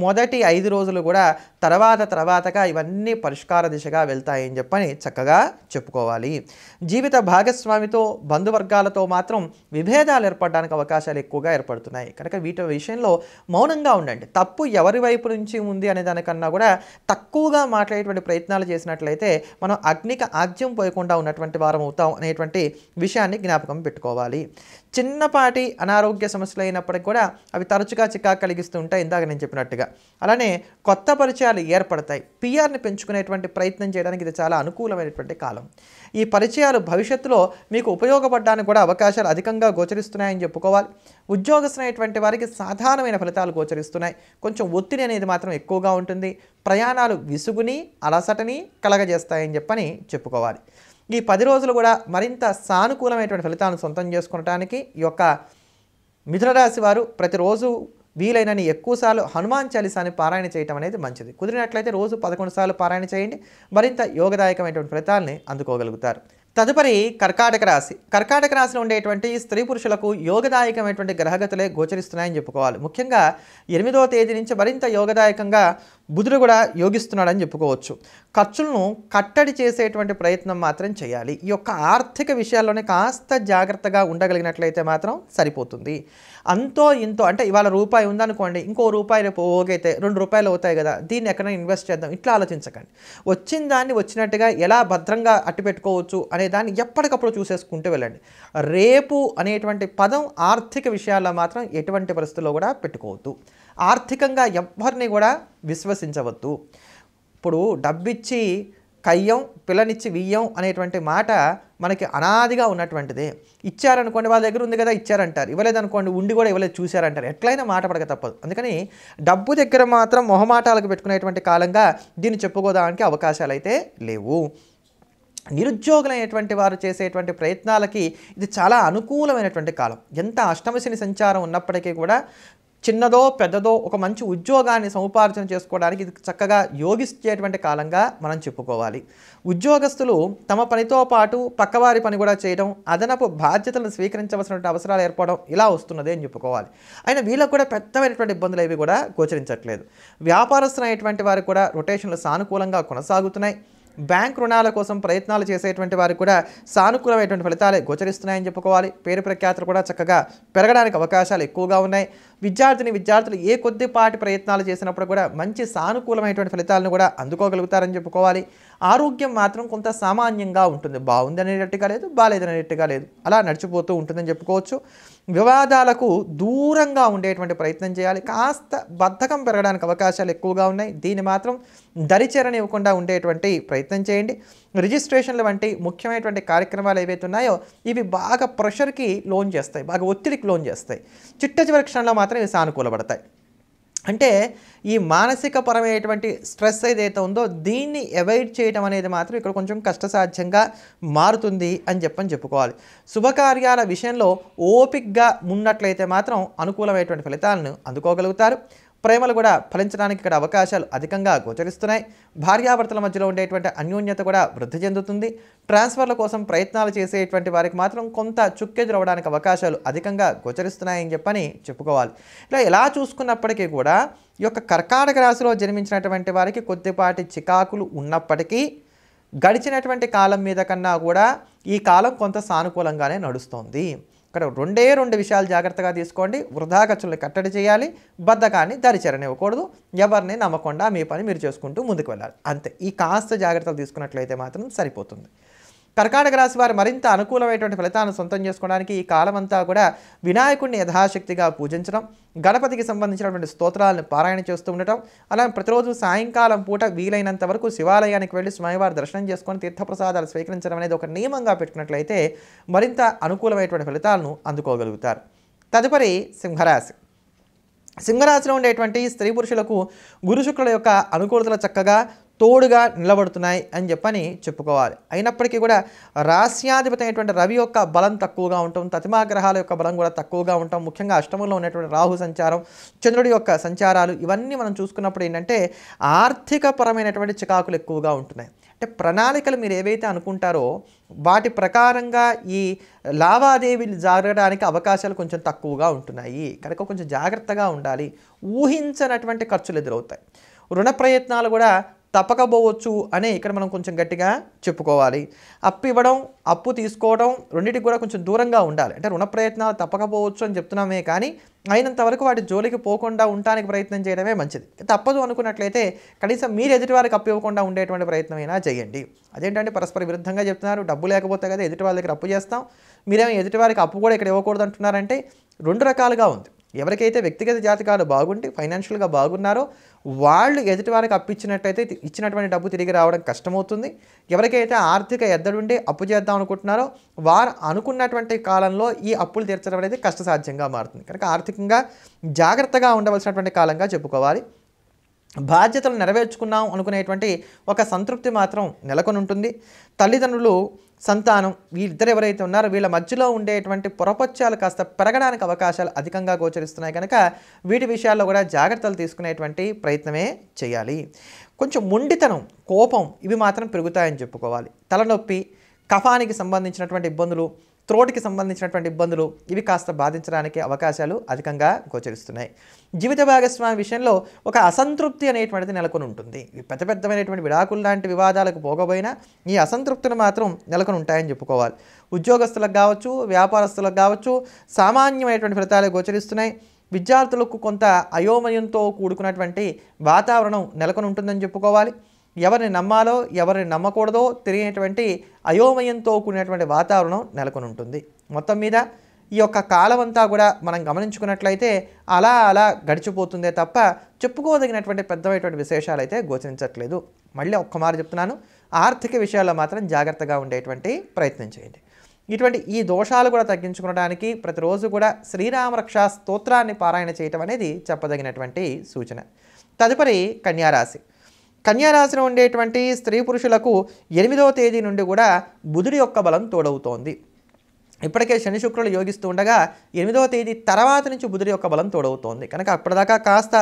Speaker 1: మొదటి 5 రోజులు కూడా తర్వాతగా ఇవన్నీ పరిష్కార దిశగా వెళ్తాయని చెప్పని చక్కగా చెప్పుకోవాలి. జీవిత భాగస్వామితో, బంధువర్గాలతో మాత్రం విభేదాలు ఏర్పడడానికి అవకాశాలు ఎక్కువగా ఏర్పడుతున్నాయి. కనుక వీటి విషయంలో మౌనంగా ఉండండి. తప్పు ఎవరి వైపు నుంచి ఉంది అనే దానికన్నా కూడా తక్కువగా మాట్లాడేటువంటి ప్రయత్నాలు చేసినట్లయితే మనం అగ్నికి ఆజ్యం పోయకుండా ఉన్నటువంటి వారం అవుతాం అనేటువంటి విషయాన్ని జ్ఞాపకం పెట్టుకోవాలి. చిన్నపాటి అనారోగ్య సమస్యలు అయినప్పటికీ కూడా అవి తరచుగా చికాకు కలిగిస్తూ ఉంటాయి, ఇందాక నేను చెప్పినట్టుగా. అలానే కొత్త పరిచయాలు ఏర్పడతాయి. పిఆర్ని పెంచుకునేటువంటి ప్రయత్నం చేయడానికి ఇది చాలా అనుకూలమైనటువంటి కాలం. ఈ పరిచయాలు భవిష్యత్తులో మీకు ఉపయోగపడడానికి కూడా అవకాశాలు అధికంగా గోచరిస్తున్నాయని చెప్పుకోవాలి. ఉద్యోగస్తులైనటువంటి వారికి సాధారణమైన ఫలితాలు గోచరిస్తున్నాయి. కొంచెం ఒత్తిడి అనేది మాత్రం ఎక్కువగా ఉంటుంది. ప్రయాణాలు విసుగుని, అలసటని కలగజేస్తాయని చెప్పని చెప్పుకోవాలి. ఈ 10 రోజులు కూడా మరింత సానుకూలమైనటువంటి ఫలితాలను సొంతం చేసుకోవడానికి ఈ యొక్క మిథున రాశి వారు ప్రతిరోజు వీలైనన్ని ఎక్కువసార్లు హనుమాన్ చాలీసాని పారాయణ చేయటం అనేది మంచిది. కుదిరినట్లయితే రోజు 11 సార్లు పారాయణ చేయండి. మరింత యోగదాయకమైనటువంటి ఫలితాలని అందుకోగలుగుతారు. తదుపరి కర్కాటక రాశి. కర్కాటక రాశిలో ఉండేటువంటి స్త్రీ పురుషులకు యోగదాయకమైనటువంటి గ్రహగతులే గోచరిస్తున్నాయని చెప్పుకోవాలి. ముఖ్యంగా 8వ తేదీ నుంచి మరింత యోగదాయకంగా బుధుడు కూడా యోగిస్తున్నాడని చెప్పుకోవచ్చు. ఖర్చులను కట్టడి చేసేటువంటి ప్రయత్నం మాత్రం చేయాలి. ఈ యొక్క ఆర్థిక విషయాల్లోనే కాస్త జాగ్రత్తగా ఉండగలిగినట్లయితే మాత్రం సరిపోతుంది. అంతో ఇంతో అంటే ఇవాళ రూపాయి ఉందనుకోండి, ఇంకో రూపాయి రేపు ఓగైతే 2 రూపాయలు అవుతాయి కదా, దీన్ని ఎక్కడైనా ఇన్వెస్ట్ చేద్దాం, ఇట్లా ఆలోచించకండి. వచ్చిన దాన్ని వచ్చినట్టుగా ఎలా భద్రంగా అట్టిపెట్టుకోవచ్చు అనే దాన్ని ఎప్పటికప్పుడు చూసేసుకుంటూ వెళ్ళండి. రేపు అనేటువంటి పదం ఆర్థిక విషయాల్లో మాత్రం ఎటువంటి పరిస్థితుల్లో కూడా పెట్టుకోవద్దు. ఆర్థికంగా ఎవ్వరిని కూడా విశ్వసించవద్దు. ఇప్పుడు డబ్బిచ్చి కయ్యం, పిల్లనిచ్చి వియ్యం అనేటువంటి మాట మనకి అనాదిగా ఉన్నటువంటిదే. ఇచ్చారనుకోండి, వాళ్ళ దగ్గర ఉంది కదా ఇచ్చారంటారు, ఇవ్వలేదనుకోండి ఉండి కూడా ఇవ్వలేదు చూశారంటారు. ఎట్లయినా మాట పడక తప్పదు. అందుకని డబ్బు దగ్గర మాత్రం మొహమాటాలకు పెట్టుకునేటువంటి కాలంగా దీన్ని చెప్పుకోవడానికి అవకాశాలు అయితే లేవు. నిరుద్యోగులైనటువంటి వారు చేసేటువంటి ప్రయత్నాలకి ఇది చాలా అనుకూలమైనటువంటి కాలం. ఎంత అష్టమశని సంచారం ఉన్నప్పటికీ కూడా చిన్నదో పెద్దదో ఒక మంచి ఉద్యోగాన్ని సముపార్జన చేసుకోవడానికి ఇది చక్కగా యోగిస్తేటువంటి కాలంగా మనం చెప్పుకోవాలి. ఉద్యోగస్తులు తమ పనితో పాటు పక్కవారి పని కూడా చేయడం, అదనపు బాధ్యతలను స్వీకరించవలసినటువంటి అవసరాలు ఏర్పడడం ఇలా వస్తున్నది అని చెప్పుకోవాలి. అయినా వీళ్ళకు కూడా పెద్దమైనటువంటి ఇబ్బందులు ఏవి కూడా గోచరించట్లేదు. వ్యాపారస్తులైనటువంటి వారికి కూడా రొటేషన్లు సానుకూలంగా కొనసాగుతున్నాయి. బ్యాంక్ రుణాల కోసం ప్రయత్నాలు చేసేటువంటి వారికి కూడా సానుకూలమైనటువంటి ఫలితాలే గోచరిస్తున్నాయని చెప్పుకోవాలి. పేరు ప్రఖ్యాతులు కూడా చక్కగా పెరగడానికి అవకాశాలు ఎక్కువగా ఉన్నాయి. విద్యార్థులు ఏ కొద్దిపాటి ప్రయత్నాలు చేసినప్పుడు కూడా మంచి సానుకూలమైనటువంటి ఫలితాలను కూడా అందుకోగలుగుతారని చెప్పుకోవాలి. ఆరోగ్యం మాత్రం కొంత సామాన్యంగా ఉంటుంది. బాగుంది అనేటట్టుగా లేదు, బాగాలేదనేటట్టుగా లేదు, అలా నడిచిపోతూ ఉంటుందని చెప్పుకోవచ్చు. వివాదాలకు దూరంగా ఉండేటువంటి ప్రయత్నం చేయాలి. కాస్త బద్ధకం పెరగడానికి అవకాశాలు ఎక్కువగా ఉన్నాయి. దీన్ని మాత్రం దరిచేరనివ్వకుండా ఉండేటువంటి ప్రయత్నం చేయండి. రిజిస్ట్రేషన్లు వంటి ముఖ్యమైనటువంటి కార్యక్రమాలు ఏవైతే ఉన్నాయో ఇవి బాగా ప్రెషర్కి లోన్ చేస్తాయి, బాగా ఒత్తిడికి లోన్ చేస్తాయి. చిట్ట చివరి క్షణంలో మాత్రం ఇవి సానుకూలపడతాయి. అంటే ఈ మానసిక పరమైనటువంటి స్ట్రెస్ ఏదైతే ఉందో దీన్ని అవాయిడ్ చేయడం అనేది మాత్రం ఇక్కడ కొంచెం కష్టసాధ్యంగా మారుతుంది అని చెప్పుకోవాలి. శుభకార్యాల విషయంలో ఓపికగా ఉన్నట్లయితే మాత్రం అనుకూలమైనటువంటి ఫలితాలను అందుకోగలుగుతారు. ప్రేమలు కూడా ఫలించడానికి ఇక్కడ అవకాశాలు అధికంగా గోచరిస్తున్నాయి. భార్యాభర్తల మధ్యలో ఉండేటువంటి అన్యోన్యత కూడా వృద్ధి చెందుతుంది. ట్రాన్స్ఫర్ల కోసం ప్రయత్నాలు చేసేటువంటి వారికి మాత్రం కొంత చుక్కెదురవడానికి అవకాశాలు అధికంగా గోచరిస్తున్నాయని చెప్పుకోవాలి. ఇలా ఎలా చూసుకున్నప్పటికీ కూడా ఈ యొక్క కర్కాటక రాశిలో జన్మించినటువంటి వారికి కొద్దిపాటి చికాకులు ఉన్నప్పటికీ గడిచినటువంటి కాలం మీద కన్నా కూడా ఈ కాలం కొంత సానుకూలంగానే నడుస్తోంది. ఇక్కడ 2 విషయాలు జాగ్రత్తగా తీసుకోండి. వృధా ఖర్చులను కట్టడి చేయాలి, బద్ధకాన్ని దరిచేరనివ్వకూడదు, ఎవరిని నమ్మకుండా మీ పని మీరు చేసుకుంటూ ముందుకు వెళ్ళాలి. అంతే. ఈ కాస్త జాగ్రత్తలు తీసుకున్నట్లయితే మాత్రం సరిపోతుంది. కర్కాటక రాశి వారు మరింత అనుకూలమైనటువంటి ఫలితాలను సొంతం చేసుకోవడానికి ఈ కాలం అంతా కూడా వినాయకుడిని యథాశక్తిగా పూజించడం, గణపతికి సంబంధించినటువంటి స్తోత్రాలను పారాయణ చేస్తూ ఉండటం, అలాగే ప్రతిరోజు సాయంకాలం పూట వీలైనంత వరకు శివాలయానికి వెళ్ళి స్వామివారి దర్శనం చేసుకొని తీర్థప్రసాదాలు స్వీకరించడం అనేది ఒక నియమంగా పెట్టుకున్నట్లయితే మరింత అనుకూలమైనటువంటి ఫలితాలను అందుకోగలుగుతారు. తదుపరి సింహరాశి. సింహరాశిలో ఉండేటువంటి స్త్రీ పురుషులకు గురు శుక్రుల యొక్క అనుకూలతలు చక్కగా తోడుగా నిలబడుతున్నాయి అని చెప్పని చెప్పుకోవాలి. అయినప్పటికీ కూడా రాస్యాధిపతి అయినటువంటి రవి యొక్క బలం తక్కువగా ఉండటం, తతిమా గ్రహాల యొక్క బలం కూడా తక్కువగా ఉండటం, ముఖ్యంగా అష్టమంలో ఉన్నటువంటి రాహు సంచారం, చంద్రుడి యొక్క సంచారాలు ఇవన్నీ మనం చూసుకున్నప్పుడు ఏంటంటే ఆర్థికపరమైనటువంటి చికాకులు ఎక్కువగా ఉంటున్నాయి. అంటే ప్రణాళికలు మీరు ఏవైతే అనుకుంటారో వాటి ప్రకారంగా ఈ లావాదేవీలు జరగడానికి అవకాశాలు కొంచెం తక్కువగా ఉంటున్నాయి కనుక కొంచెం జాగ్రత్తగా ఉండాలి. ఊహించనటువంటి ఖర్చులు ఎదురవుతాయి. రుణ ప్రయత్నాలు కూడా తప్పకపోవచ్చు అనే ఇక్కడ మనం కొంచెం గట్టిగా చెప్పుకోవాలి. అప్పు ఇవ్వడం, అప్పు తీసుకోవడం రెండింటికి కూడా కొంచెం దూరంగా ఉండాలి. అంటే రుణ ప్రయత్నాలు తప్పకపోవచ్చు అని చెప్తున్నామే కానీ అయినంత వరకు వాటి జోలికి పోకుండా ఉండడానికి ప్రయత్నం చేయడమే మంచిది. తప్పదు అనుకున్నట్లయితే కనీసం మీరు ఎదుటివారికి అప్పు ఇవ్వకుండా ఉండేటువంటి ప్రయత్నమైనా చేయండి. అదేంటంటే పరస్పర విరుద్ధంగా చెప్తున్నారు. డబ్బు లేకపోతే కదా ఎదుటి వాళ్ళ దగ్గర అప్పు చేస్తాం, మీరేమో ఎదుటివారికి అప్పు కూడా ఇక్కడ ఇవ్వకూడదు అంటున్నారంటే రెండు రకాలుగా ఉంది. ఎవరికైతే వ్యక్తిగత జాతకాలు బాగుండి ఫైనాన్షియల్గా బాగున్నారో వాళ్ళు ఎదుటివారికి అప్పు ఇచ్చినట్టయితే ఇచ్చినటువంటి డబ్బు తిరిగి రావడం కష్టమవుతుంది. ఎవరికైతే ఆర్థిక ఎద్దడుండి అప్పు చేద్దాం అనుకుంటున్నారో వారు అనుకున్నటువంటి కాలంలో ఈ అప్పులు తీర్చడం అనేది కష్టసాధ్యంగా మారుతుంది. కనుక ఆర్థికంగా జాగ్రత్తగా ఉండవలసినటువంటి కాలంగా చెప్పుకోవాలి. బాధ్యతలు నెరవేర్చుకున్నాం అనుకునేటువంటి ఒక సంతృప్తి మాత్రం నెలకొని ఉంటుంది. తల్లిదండ్రులు, సంతానం వీరిద్దరు ఎవరైతే ఉన్నారో వీళ్ళ మధ్యలో ఉండేటువంటి పొరపచ్చాలు కాస్త పెరగడానికి అవకాశాలు అధికంగా గోచరిస్తున్నాయి కనుక వీటి విషయాల్లో కూడా జాగ్రత్తలు తీసుకునేటువంటి ప్రయత్నమే చేయాలి. కొంచెం మొండితనం, కోపం ఇవి మాత్రం పెరుగుతాయని చెప్పుకోవాలి. తలనొప్పి, కఫానికి సంబంధించినటువంటి ఇబ్బందులు, త్రోటికి సంబంధించినటువంటి ఇబ్బందులు ఇవి కాస్త బాధించడానికి అవకాశాలు అధికంగా గోచరిస్తున్నాయి. జీవిత భాగస్వామి విషయంలో ఒక అసంతృప్తి అనేటువంటిది నెలకొని ఉంటుంది. పెద్ద పెద్దమైనటువంటి విడాకులు లాంటి వివాదాలకు పోకపోయినా ఈ అసంతృప్తులు మాత్రం నెలకొని ఉంటాయని చెప్పుకోవాలి. ఉద్యోగస్తులకు కావచ్చు, వ్యాపారస్తులకు కావచ్చు సామాన్యమైనటువంటి ఫలితాలు గోచరిస్తున్నాయి. విద్యార్థులకు కొంత అయోమయంతో కూడుకున్నటువంటి వాతావరణం నెలకొని ఉంటుందని చెప్పుకోవాలి. ఎవరిని నమ్మాలో ఎవరిని నమ్మకూడదో తెలియనటువంటి అయోమయంతో కూడినటువంటి వాతావరణం నెలకొని ఉంటుంది. మొత్తం మీద ఈ యొక్క కాలం అంతా కూడా మనం గమనించుకున్నట్లయితే అలా గడిచిపోతుందే తప్ప చెప్పుకోదగినటువంటి పెద్దమైనటువంటి విశేషాలు అయితే గోచరించట్లేదు. మళ్ళీ ఒక్కమారు చెప్తున్నాను, ఆర్థిక విషయాల్లో మాత్రం జాగ్రత్తగా ఉండేటువంటి ప్రయత్నం చేయండి. ఇటువంటి ఈ దోషాలు కూడా తగ్గించుకోవడానికి ప్రతిరోజు కూడా శ్రీరామరక్షా స్తోత్రాన్ని పారాయణ చేయటం అనేది చెప్పదగినటువంటి సూచన. తదుపరి కన్యారాశి. కన్యారాశిలో ఉండేటువంటి స్త్రీ పురుషులకు 8వ తేదీ నుండి కూడా బుధుడి యొక్క బలం తోడవుతోంది. ఇప్పటికే శని శుక్రులు యోగిస్తూ ఉండగా 8వ తేదీ తర్వాత నుంచి బుధుడి యొక్క బలం తోడవుతోంది కనుక అప్పటిదాకా కాస్త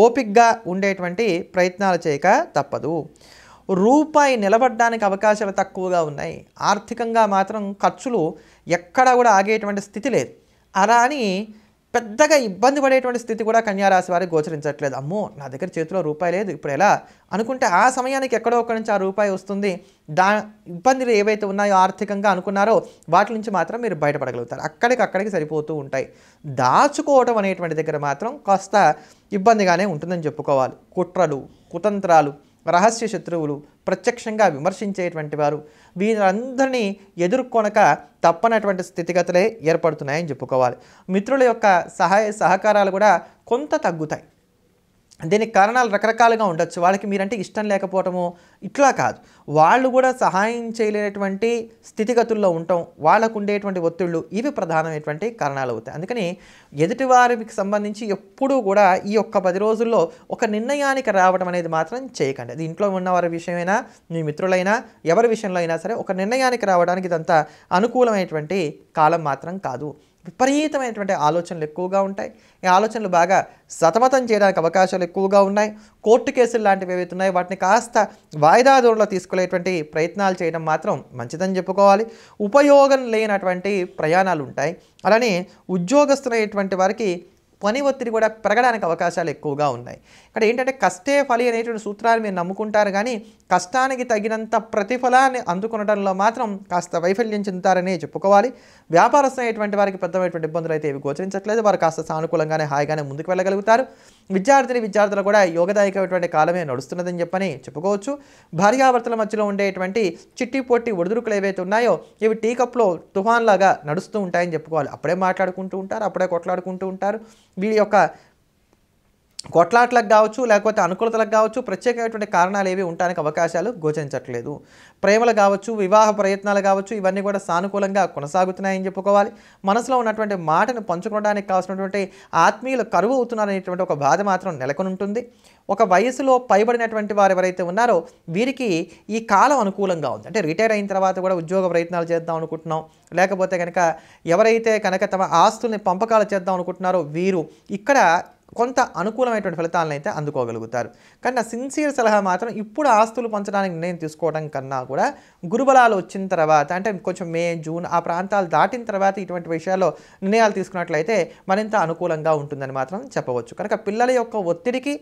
Speaker 1: ఓపిక్గా ఉండేటువంటి ప్రయత్నాలు చేయక తప్పదు. రూపాయి నిలబడడానికి అవకాశాలు తక్కువగా ఉన్నాయి. ఆర్థికంగా మాత్రం ఖర్చులు ఎక్కడా కూడా ఆగేటువంటి స్థితి లేదు. అలా అని పెద్దగా ఇబ్బంది పడేటువంటి స్థితి కూడా కన్యారాశి వారికి గోచరించట్లేదు. అమ్మో నా దగ్గర చేతిలో రూపాయి లేదు ఇప్పుడు ఎలా అనుకుంటే ఆ సమయానికి ఎక్కడో ఒకటి నుంచి ఆ రూపాయి వస్తుంది. ఇబ్బందులు ఏవైతే ఉన్నాయో ఆర్థికంగా అనుకున్నారో వాటి నుంచి మాత్రం మీరు బయటపడగలుగుతారు. అక్కడికి సరిపోతూ ఉంటాయి. దాచుకోవడం అనేటువంటి దగ్గర మాత్రం కాస్త ఇబ్బందిగానే ఉంటుందని చెప్పుకోవాలి. కుట్రలు, కుతంత్రాలు, రహస్య శత్రువులు, ప్రత్యక్షంగా విమర్శించేటువంటి వారు వీరందరినీ ఎదుర్కొనక తప్పనటువంటి స్థితిగతులే ఏర్పడుతున్నాయని చెప్పుకోవాలి. మిత్రుల యొక్క సహాయ సహకారాలు కూడా కొంత తగ్గుతాయి. దీనికి కారణాలు రకరకాలుగా ఉండొచ్చు. వాళ్ళకి మీరంటే ఇష్టం లేకపోవటము ఇట్లా కాదు, వాళ్ళు కూడా సహాయం చేయలేనటువంటి స్థితిగతుల్లో ఉండటం, వాళ్ళకు ఉండేటువంటి ఒత్తిళ్ళు ఇవి ప్రధానమైనటువంటి కారణాలు అవుతాయి. అందుకని ఎదుటివారికి సంబంధించి ఎప్పుడూ కూడా ఈ యొక్క 10 రోజుల్లో ఒక నిర్ణయానికి రావడం అనేది మాత్రం చేయకండి. అది ఇంట్లో ఉన్నవారి విషయమైనా మీ మిత్రులైనా ఎవరి విషయంలో అయినా సరే ఒక నిర్ణయానికి రావడానికి ఇదంతా అనుకూలమైనటువంటి కాలం మాత్రం కాదు. విపరీతమైనటువంటి ఆలోచనలు ఎక్కువగా ఉంటాయి. ఈ ఆలోచనలు బాగా సతమతం చేయడానికి అవకాశాలు ఎక్కువగా ఉన్నాయి. కోర్టు కేసులు లాంటివి ఏవైతే ఉన్నాయో వాటిని కాస్త వాయిదా దూరంలో తీసుకునేటువంటి ప్రయత్నాలు చేయడం మాత్రం మంచిదని చెప్పుకోవాలి. ఉపయోగం లేనటువంటి ప్రయాణాలు ఉంటాయి. అలానే ఉద్యోగస్తులైనటువంటి వారికి పని ఒత్తిడి కూడా పెరగడానికి అవకాశాలు ఎక్కువగా ఉన్నాయి. ఇక్కడ ఏంటంటే కష్టే ఫలి అనేటువంటి సూత్రాన్ని మీరు నమ్ముకుంటారు కానీ కష్టానికి తగినంత ప్రతిఫలాన్ని అందుకునడంలో మాత్రం కాస్త వైఫల్యం చెందుతారనే చెప్పుకోవాలి. వ్యాపారస్తులైనటువంటి వారికి పెద్దమైనటువంటి ఇబ్బందులు అయితే ఇవి గోచరించట్లేదు. వారు కాస్త సానుకూలంగానే హాయిగానే ముందుకు వెళ్ళగలుగుతారు. విద్యార్థులు కూడా యోగదాయకమైనటువంటి కాలమే నడుస్తున్నదని చెప్పని చెప్పుకోవచ్చు. భార్యాభర్తల మధ్యలో ఉండేటువంటి చిట్టి పొట్టి ఒడిదుడుకులు ఏవైతే ఉన్నాయో ఇవి టీ కప్లో తుఫాన్లాగా నడుస్తూ ఉంటాయని చెప్పుకోవాలి. అప్పుడే మాట్లాడుకుంటూ ఉంటారు, అప్పుడే కొట్లాడుకుంటూ ఉంటారు. వీరి యొక్క కొట్లాట్లకు కావచ్చు లేకపోతే అనుకూలతలకు కావచ్చు ప్రత్యేకమైనటువంటి కారణాలు ఏవి ఉండడానికి అవకాశాలు గోచరించట్లేదు. ప్రేమలు కావచ్చు, వివాహ ప్రయత్నాలు కావచ్చు ఇవన్నీ కూడా సానుకూలంగా కొనసాగుతున్నాయని చెప్పుకోవాలి. మనసులో ఉన్నటువంటి మాటను పంచుకోవడానికి కావాల్సినటువంటి ఆత్మీయులు కరువు అవుతున్నారనేటువంటి ఒక బాధ మాత్రం నెలకొని ఉంటుంది. ఒక వయసులో పైబడినటువంటి వారు ఎవరైతే ఉన్నారో వీరికి ఈ కాలం అనుకూలంగా ఉంది. అంటే రిటైర్ అయిన తర్వాత కూడా ఉద్యోగ ప్రయత్నాలు చేద్దాం అనుకుంటున్నాం, లేకపోతే కనుక ఎవరైతే కనుక తమ ఆస్తుల్ని పంపకాలు చేద్దాం అనుకుంటున్నారో వీరు ఇక్కడ కొంత అనుకూలమైనటువంటి ఫలితాలను అయితే అందుకోగలుగుతారు. కానీ నా సిన్సియర్ సలహా మాత్రం ఇప్పుడు ఆస్తులు పంచడానికి నిర్ణయం తీసుకోవడం కన్నా కూడా గురుబలాలు వచ్చిన తర్వాత, అంటే కొంచెం మే జూన్ ఆ ప్రాంతాలు దాటిన తర్వాత ఇటువంటి విషయాల్లో నిర్ణయాలు తీసుకున్నట్లయితే మరింత అనుకూలంగా ఉంటుందని మాత్రం చెప్పవచ్చు. కనుక పిల్లల యొక్క ఒత్తిడికి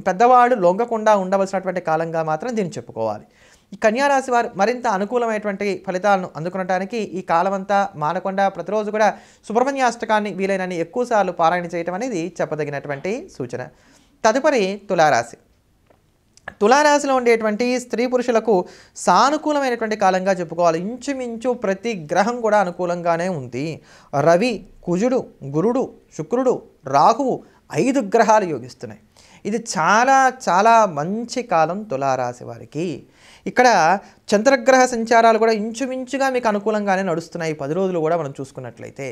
Speaker 1: పెద్దవాడు లొంగకుండా ఉండవలసినటువంటి కాలంగా మాత్రం దీన్ని చెప్పుకోవాలి. ఈ కన్యారాశి వారు మరింత అనుకూలమైనటువంటి ఫలితాలను అందుకునడానికి ఈ కాలమంతా మానకుండా ప్రతిరోజు కూడా సుబ్రహ్మణ్యాష్టకాన్ని వీలైనన్ని ఎక్కువసార్లు పారాయణ చేయటం అనేది చెప్పదగినటువంటి సూచన. తదుపరి తులారాశి. తులారాశిలో ఉండేటువంటి స్త్రీ పురుషులకు సానుకూలమైనటువంటి కాలంగా చెప్పుకోవాలి. ఇంచుమించు ప్రతి గ్రహం కూడా అనుకూలంగానే ఉంది. రవి, కుజుడు, గురుడు, శుక్రుడు, రాహువు 5 గ్రహాలు యోగిస్తున్నాయి. ఇది చాలా చాలా మంచి కాలం తులారాశి వారికి. ఇక్కడ చంద్రగ్రహ సంచారాలు కూడా ఇంచుమించుగా మీకు అనుకూలంగానే నడుస్తున్నాయి 10 రోజులు కూడా మనం చూసుకున్నట్లయితే.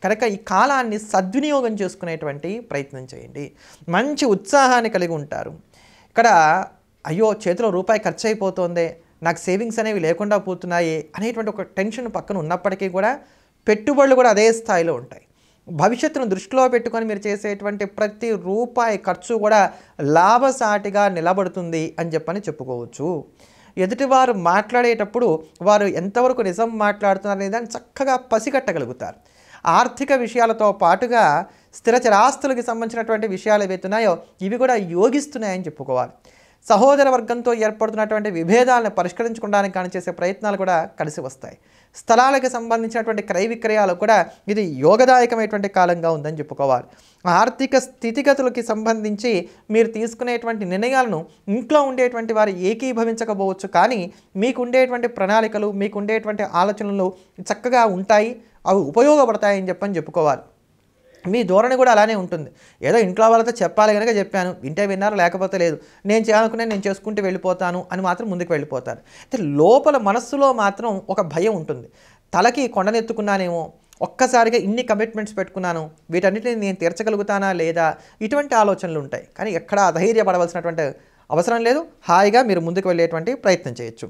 Speaker 1: కనుక ఈ కాలాన్ని సద్వినియోగం చేసుకునేటువంటి ప్రయత్నం చేయండి. మంచి ఉత్సాహాన్ని కలిగి ఉంటారు. ఇక్కడ అయ్యో చేతిలో రూపాయి ఖర్చు అయిపోతుందే, నాకు సేవింగ్స్ అనేవి లేకుండా పోతున్నాయి అనేటువంటి ఒక టెన్షన్ పక్కన ఉన్నప్పటికీ కూడా పెట్టుబడులు కూడా అదే స్థాయిలో ఉంటాయి. భవిష్యత్తును దృష్టిలో పెట్టుకొని మీరు చేసేటువంటి ప్రతి రూపాయి ఖర్చు కూడా లాభసాటిగా నిలబడుతుంది అని చెప్పని చెప్పుకోవచ్చు. ఎదుటివారు మాట్లాడేటప్పుడు వారు ఎంతవరకు నిజం మాట్లాడుతున్నారు అనే దాన్ని చక్కగా పసిగట్టగలుగుతారు. ఆర్థిక విషయాలతో పాటుగా స్థిరచరాస్తులకు సంబంధించినటువంటి విషయాలు ఏవైతున్నాయో ఇవి కూడా యోగిస్తున్నాయని చెప్పుకోవాలి. సహోదర వర్గంతో ఏర్పడుతున్నటువంటి విభేదాలను పరిష్కరించుకోవడానికి కానీ చేసే ప్రయత్నాలు కూడా కలిసి వస్తాయి. స్థలాలకు సంబంధించినటువంటి క్రయ విక్రయాలు కూడా ఇది యోగదాయకమైనటువంటి కాలంగా ఉందని చెప్పుకోవాలి. ఆర్థిక స్థితిగతులకి సంబంధించి మీరు తీసుకునేటువంటి నిర్ణయాలను ఇంట్లో ఉండేటువంటి వారు ఏకీభవించకపోవచ్చు, కానీ మీకు ఉండేటువంటి ప్రణాళికలు, మీకు ఉండేటువంటి ఆలోచనలు చక్కగా ఉంటాయి, అవి ఉపయోగపడతాయని చెప్పుకోవాలి. మీ ధోరణి కూడా అలానే ఉంటుంది. ఏదో ఇంట్లో వాళ్ళతో చెప్పాలి కనుక చెప్పాను, వింటే విన్నారు, లేకపోతే లేదు, నేను చేయాలనుకునే నేను చేసుకుంటూ వెళ్ళిపోతాను అని మాత్రం ముందుకు వెళ్ళిపోతారు. అయితే లోపల మనస్సులో మాత్రం ఒక భయం ఉంటుంది. తలకి కొండనెత్తుకున్నానేమో, ఒక్కసారిగా ఇన్ని కమిట్మెంట్స్ పెట్టుకున్నాను, వీటన్నిటిని నేను తీర్చగలుగుతానా లేదా, ఇటువంటి ఆలోచనలు ఉంటాయి. కానీ ఎక్కడ అధైర్యపడవలసినటువంటి అవసరం లేదు. హాయిగా మీరు ముందుకు వెళ్ళేటువంటి ప్రయత్నం చేయొచ్చు.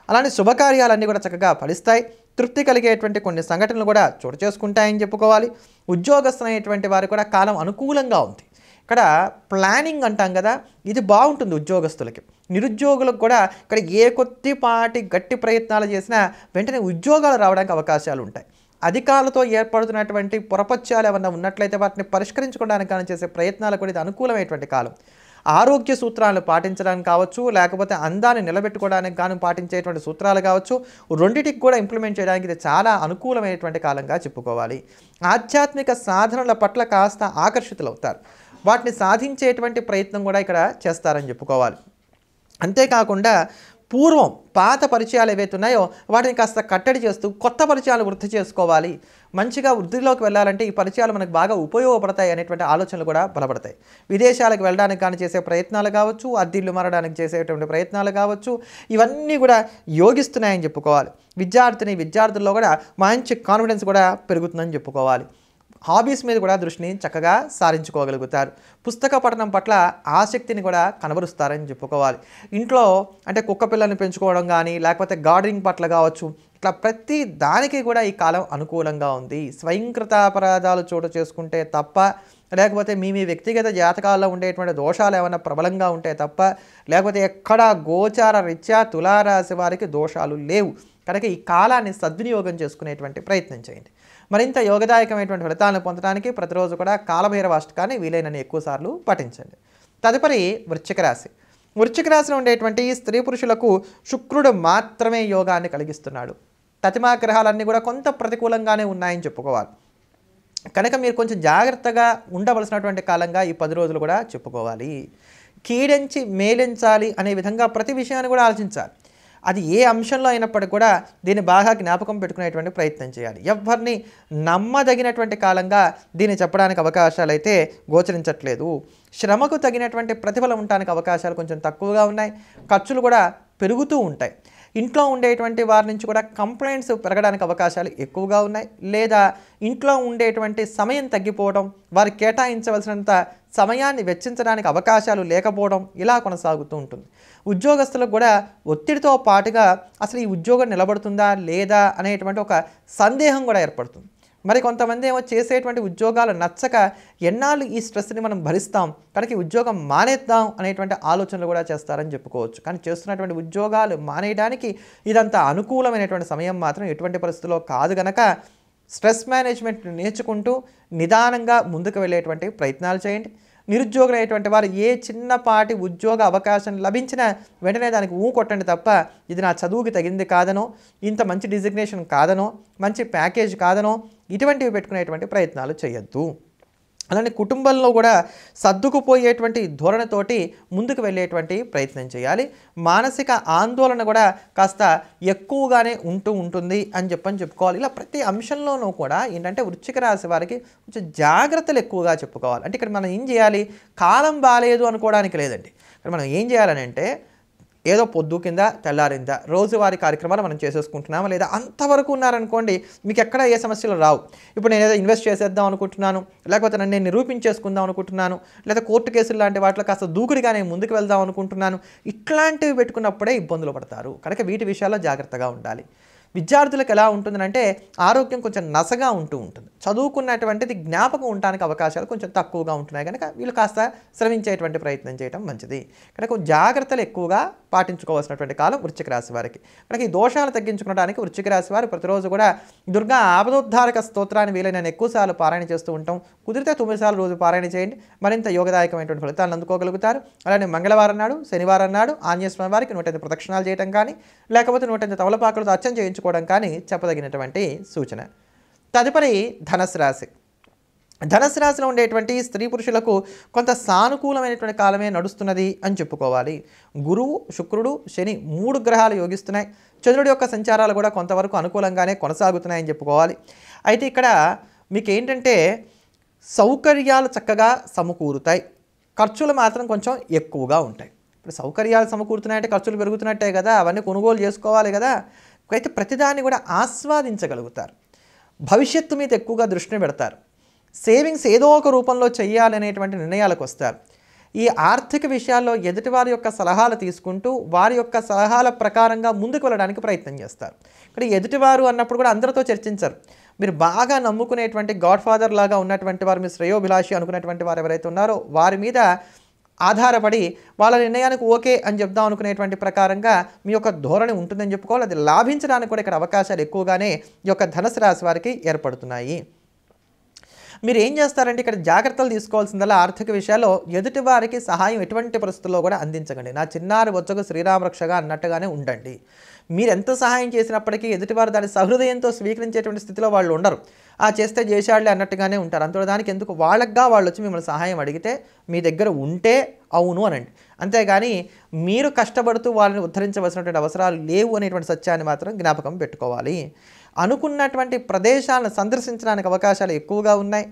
Speaker 1: అలానే శుభకార్యాలన్నీ కూడా చక్కగా ఫలిస్తాయి. తృప్తి కలిగేటువంటి కొన్ని సంఘటనలు కూడా చోటు చేసుకుంటాయని చెప్పుకోవాలి. ఉద్యోగస్తులైనటువంటి వారు కూడా కాలం అనుకూలంగా ఉంది. ఇక్కడ ప్లానింగ్ అంటాం కదా, ఇది బాగుంటుంది ఉద్యోగస్తులకి. నిరుద్యోగులకు కూడా ఇక్కడ ఏ కొద్దిపాటి గట్టి ప్రయత్నాలు చేసినా వెంటనే ఉద్యోగాలు రావడానికి అవకాశాలు ఉంటాయి. అధికారులతో ఏర్పడుతున్నటువంటి పొరపత్యాలు ఏమన్నా ఉన్నట్లయితే వాటిని పరిష్కరించుకోవడానికి కానీ చేసే ప్రయత్నాలు కూడా ఇది అనుకూలమైనటువంటి కాలం. ఆరోగ్య సూత్రాలను పాటించడానికి కావచ్చు, లేకపోతే అందాన్ని నిలబెట్టుకోవడానికి గాను పాటించేటువంటి సూత్రాలు కావచ్చు, రెండిటికి కూడా ఇంప్లిమెంట్ చేయడానికి ఇది చాలా అనుకూలమైనటువంటి కాలంగా చెప్పుకోవాలి. ఆధ్యాత్మిక సాధనల పట్ల కాస్త ఆకర్షితులవుతారు. వాటిని సాధించేటువంటి ప్రయత్నం కూడా ఇక్కడ చేస్తారని చెప్పుకోవాలి. అంతేకాకుండా పూర్వం పాత పరిచయాలు ఏవైతే ఉన్నాయో వాటిని కాస్త కట్టడి చేస్తూ కొత్త పరిచయాలు వృద్ధి చేసుకోవాలి. మంచిగా వృద్ధిలోకి వెళ్ళాలంటే ఈ పరిచయాలు మనకు బాగా ఉపయోగపడతాయి అనేటువంటి ఆలోచనలు కూడా బలపడతాయి. విదేశాలకు వెళ్ళడానికి కానీ చేసే ప్రయత్నాలు కావచ్చు, అద్దెళ్ళు మారడానికి చేసేటువంటి ప్రయత్నాలు కావచ్చు, ఇవన్నీ కూడా యోగిస్తున్నాయని చెప్పుకోవాలి. విద్యార్థుల్లో కూడా మంచి కాన్ఫిడెన్స్ కూడా పెరుగుతుందని చెప్పుకోవాలి. హాబీస్ మీద కూడా దృష్టిని చక్కగా సారించుకోగలుగుతారు. పుస్తక పఠనం పట్ల ఆసక్తిని కూడా కనబరుస్తారని చెప్పుకోవాలి. ఇంట్లో అంటే కుక్క పిల్లల్ని పెంచుకోవడం కానీ, లేకపోతే గార్డెనింగ్ పట్ల కావచ్చు, ఇట్లా ప్రతి దానికి కూడా ఈ కాలం అనుకూలంగా ఉంది. స్వయంకృత అపరాధాలు చోటు చేసుకుంటే తప్ప, లేకపోతే మీ వ్యక్తిగత జాతకాల్లో ఉండేటువంటి దోషాలు ఏమైనా ప్రబలంగా ఉంటే తప్ప, లేకపోతే ఎక్కడా గోచార రీత్యా తులారాశి వారికి దోషాలు లేవు. కనుక ఈ కాలాన్ని సద్వినియోగం చేసుకునేటువంటి ప్రయత్నం చేయండి. మరింత యోగదాయకమైనటువంటి ఫలితాలను పొందడానికి ప్రతిరోజు కూడా కాలభైరవాష్టకాన్ని వీలైనన్ని ఎక్కువసార్లు పఠించండి. తదుపరి వృశ్చిక రాశి. వృశ్చిక రాశిలో ఉండేటువంటి స్త్రీ పురుషులకు శుక్రుడు మాత్రమే యోగాన్ని కలిగిస్తున్నాడు. తతిమా గ్రహాలన్నీ కూడా కొంత ప్రతికూలంగానే ఉన్నాయని చెప్పుకోవాలి. కనుక మీరు కొంచెం జాగ్రత్తగా ఉండవలసినటువంటి కాలంగా ఈ 10 రోజులు కూడా చెప్పుకోవాలి. కీడించి మేలించాలి అనే విధంగా ప్రతి విషయాన్ని కూడా ఆలోచించాలి. అది ఏ అంశంలో అయినప్పటికీ కూడా దీన్ని బాగా జ్ఞాపకం పెట్టుకునేటువంటి ప్రయత్నం చేయాలి. ఎవరిని నమ్మదగినటువంటి కాలంగా దీన్ని చెప్పడానికి అవకాశాలు అయితే గోచరించట్లేదు. శ్రమకు తగినటువంటి ప్రతిఫలం ఉండడానికి అవకాశాలు కొంచెం తక్కువగా ఉన్నాయి. ఖర్చులు కూడా పెరుగుతూ ఉంటాయి. ఇంట్లో ఉండేటువంటి వారి నుంచి కూడా కంప్లైంట్స్ పెరగడానికి అవకాశాలు ఎక్కువగా ఉన్నాయి. లేదా ఇంట్లో ఉండేటువంటి సమయం తగ్గిపోవడం, వారు కేటాయించవలసినంత సమయాన్ని వెచ్చించడానికి అవకాశాలు లేకపోవడం ఇలా కొనసాగుతూ ఉంటుంది. ఉద్యోగస్తులకు కూడా ఒత్తిడితో పాటుగా అసలు ఈ ఉద్యోగం నిలబడుతుందా లేదా అనేటువంటి ఒక సందేహం కూడా ఏర్పడుతుంది. మరి కొంతమంది ఏమో చేసేటువంటి ఉద్యోగాలు నచ్చక ఎన్నాళ్ళు ఈ స్ట్రెస్ని మనం భరిస్తాం, కనుక ఈ ఉద్యోగం మానేద్దాం అనేటువంటి ఆలోచనలు కూడా చేస్తారని చెప్పుకోవచ్చు. కానీ చేస్తున్నటువంటి ఉద్యోగాలు మానేయడానికి ఇదంతా అనుకూలమైనటువంటి సమయం మాత్రం ఎటువంటి పరిస్థితుల్లో కాదు గనక స్ట్రెస్ మేనేజ్మెంట్ నేర్చుకుంటూ నిదానంగా ముందుకు వెళ్ళేటువంటి ప్రయత్నాలు చేయండి. నిరుద్యోగులైనటువంటి వారు ఏ చిన్నపాటి ఉద్యోగ అవకాశం లభించినా వెంటనే దానికి కొట్టండి తప్ప ఇది నా చదువుకి తగింది కాదనో, ఇంత మంచి డిజిగ్నేషన్ కాదనో, మంచి ప్యాకేజ్ కాదనో ఇటువంటివి పెట్టుకునేటువంటి ప్రయత్నాలు చేయొద్దు. అలానే కుటుంబంలో కూడా సర్దుకుపోయేటువంటి ధోరణితోటి ముందుకు వెళ్ళేటువంటి ప్రయత్నం చేయాలి. మానసిక ఆందోళన కూడా కాస్త ఎక్కువగానే ఉంటుంది అని చెప్పుకోవాలి. ఇలా ప్రతి అంశంలోనూ కూడా ఏంటంటే వృశ్చిక రాశి వారికి కొంచెం జాగ్రత్తలు ఎక్కువగా చెప్పుకోవాలి. అంటే ఇక్కడ మనం ఏం చేయాలి, కాలం బాలేదు అనుకోవడానికి లేదండి. ఇక్కడ మనం ఏం చేయాలని అంటే ఏదో పొద్దు కింద తెల్లారిందా రోజువారీ కార్యక్రమాలు మనం చేసేసుకుంటున్నామా లేదా అంతవరకు ఉన్నారనుకోండి, మీకు ఎక్కడ ఏ సమస్యలు రావు. ఇప్పుడు నేను ఏదో ఇన్వెస్ట్ చేసేద్దాం అనుకుంటున్నాను, లేకపోతే నేను నిరూపించేసుకుందాం అనుకుంటున్నాను, లేదా కోర్టు కేసులు లాంటి వాటిలో కాస్త దూకుడిగా నేను ముందుకు వెళ్దాం అనుకుంటున్నాను, ఇట్లాంటివి పెట్టుకున్నప్పుడే ఇబ్బందులు పడతారు. కనుక వీటి విషయాల్లో జాగ్రత్తగా ఉండాలి. విద్యార్థులకు ఎలా ఉంటుందంటే ఆరోగ్యం కొంచెం నసగా ఉంటుంది. చదువుకున్నటువంటిది జ్ఞాపకం ఉండడానికి అవకాశాలు కొంచెం తక్కువగా ఉంటున్నాయి కనుక వీళ్ళు కాస్త శ్రమించేటువంటి ప్రయత్నం చేయడం మంచిది. కనుక జాగ్రత్తలు ఎక్కువగా పాటించుకోవాల్సినటువంటి కాలం వృశ్చిక రాశి వారికి. కనుక ఈ దోషాలు తగ్గించుకోవడానికి వృశ్చిక రాశి వారు ప్రతిరోజు కూడా దుర్గా ఆపదోద్ధారక స్తోత్రాన్ని వీలైన ఎక్కువసార్లు పారాయణ చేస్తూ ఉంటాం. కుదిరితే 9 సార్లు రోజు పారాయణ చేయండి, మరింత యోగదాయకమైనటువంటి ఫలితాలను అందుకోగలుగుతారు. అలానే మంగళవారం నాడు, శనివారం నాడు ఆంజనేయ స్వామి వారికి 108 ప్రదక్షిణాలు చేయడం కానీ, లేకపోతే 108 తమలపాకులతో అర్చన చేయించుకోవడం కానీ చెప్పదగినటువంటి సూచన. తదుపరి ధనుస్సు రాశి. ధనుస్సు రాశిలో ఉండేటువంటి స్త్రీ పురుషులకు కొంత సానుకూలమైనటువంటి కాలమే నడుస్తున్నది అని చెప్పుకోవాలి. గురువు, శుక్రుడు, శని 3 గ్రహాలు యోగిస్తున్నాయి. చంద్రుడి యొక్క సంచారాలు కూడా కొంతవరకు అనుకూలంగానే కొనసాగుతున్నాయని చెప్పుకోవాలి. అయితే ఇక్కడ మీకు ఏంటంటే సౌకర్యాలు చక్కగా సమకూరుతాయి, ఖర్చులు మాత్రం కొంచెం ఎక్కువగా ఉంటాయి. ఇప్పుడు సౌకర్యాలు సమకూరుతున్నాయంటే ఖర్చులు పెరుగుతున్నట్టే కదా, అవన్నీ కొనుగోలు చేసుకోవాలి కదా. అయితే ప్రతిదాన్ని కూడా ఆస్వాదించగలుగుతారు. భవిష్యత్తు మీద ఎక్కువగా దృష్టిని పెడతారు. సేవింగ్స్ ఏదో ఒక రూపంలో చేయాలనేటువంటి నిర్ణయాలకు వస్తారు. ఈ ఆర్థిక విషయాల్లో ఎదుటివారి యొక్క సలహాలు తీసుకుంటూ వారి యొక్క సలహాల ప్రకారంగా ముందుకు వెళ్ళడానికి ప్రయత్నం చేస్తారు. ఇక్కడ ఎదుటివారు అన్నప్పుడు కూడా అందరితో చర్చించరు. మీరు బాగా నమ్ముకునేటువంటి గాడ్ ఫాదర్ లాగా ఉన్నటువంటి వారు, మీ శ్రేయోభిలాషి అనుకునేటువంటి వారు ఎవరైతే ఉన్నారో వారి మీద ఆధారపడి వాళ్ళ నిర్ణయానికి ఓకే అని చెప్దాం అనుకునేటువంటి ప్రకారంగా మీ యొక్క ధోరణి ఉంటుందని చెప్పుకోవాలి. అది లాభించడానికి కూడా ఇక్కడ అవకాశాలు ఎక్కువగానే ఈ యొక్క ధనుసు రాశి వారికి ఏర్పడుతున్నాయి. మీరు ఏం చేస్తారంటే ఇక్కడ జాగ్రత్తలు తీసుకోవాల్సిందల్లా ఆర్థిక విషయాల్లో ఎదుటి వారికి సహాయం ఎటువంటి పరిస్థితుల్లో కూడా అందించకండి. నా చిన్నారి వచ్చకు శ్రీరామరక్షగా అన్నట్టుగానే ఉండండి. మీరు ఎంత సహాయం చేసినప్పటికీ ఎదుటివారు దాని సహృదయంతో స్వీకరించేటువంటి స్థితిలో వాళ్ళు ఉండరు. చేస్తే చేశాడులే అన్నట్టుగానే ఉంటారు. అంత దానికి ఎందుకు వాళ్ళగా వాళ్ళు వచ్చి మిమ్మల్ని సహాయం అడిగితే మీ దగ్గర ఉంటే అవును అనండి. అంతేగాని మీరు కష్టపడుతూ వాళ్ళని ఉద్ధరించవలసినటువంటి అవసరాలు లేవు అనేటువంటి సత్యాన్ని మాత్రం జ్ఞాపకం పెట్టుకోవాలి. అనుకున్నటువంటి ప్రదేశాలను సందర్శించడానికి అవకాశాలు ఎక్కువగా ఉన్నాయి.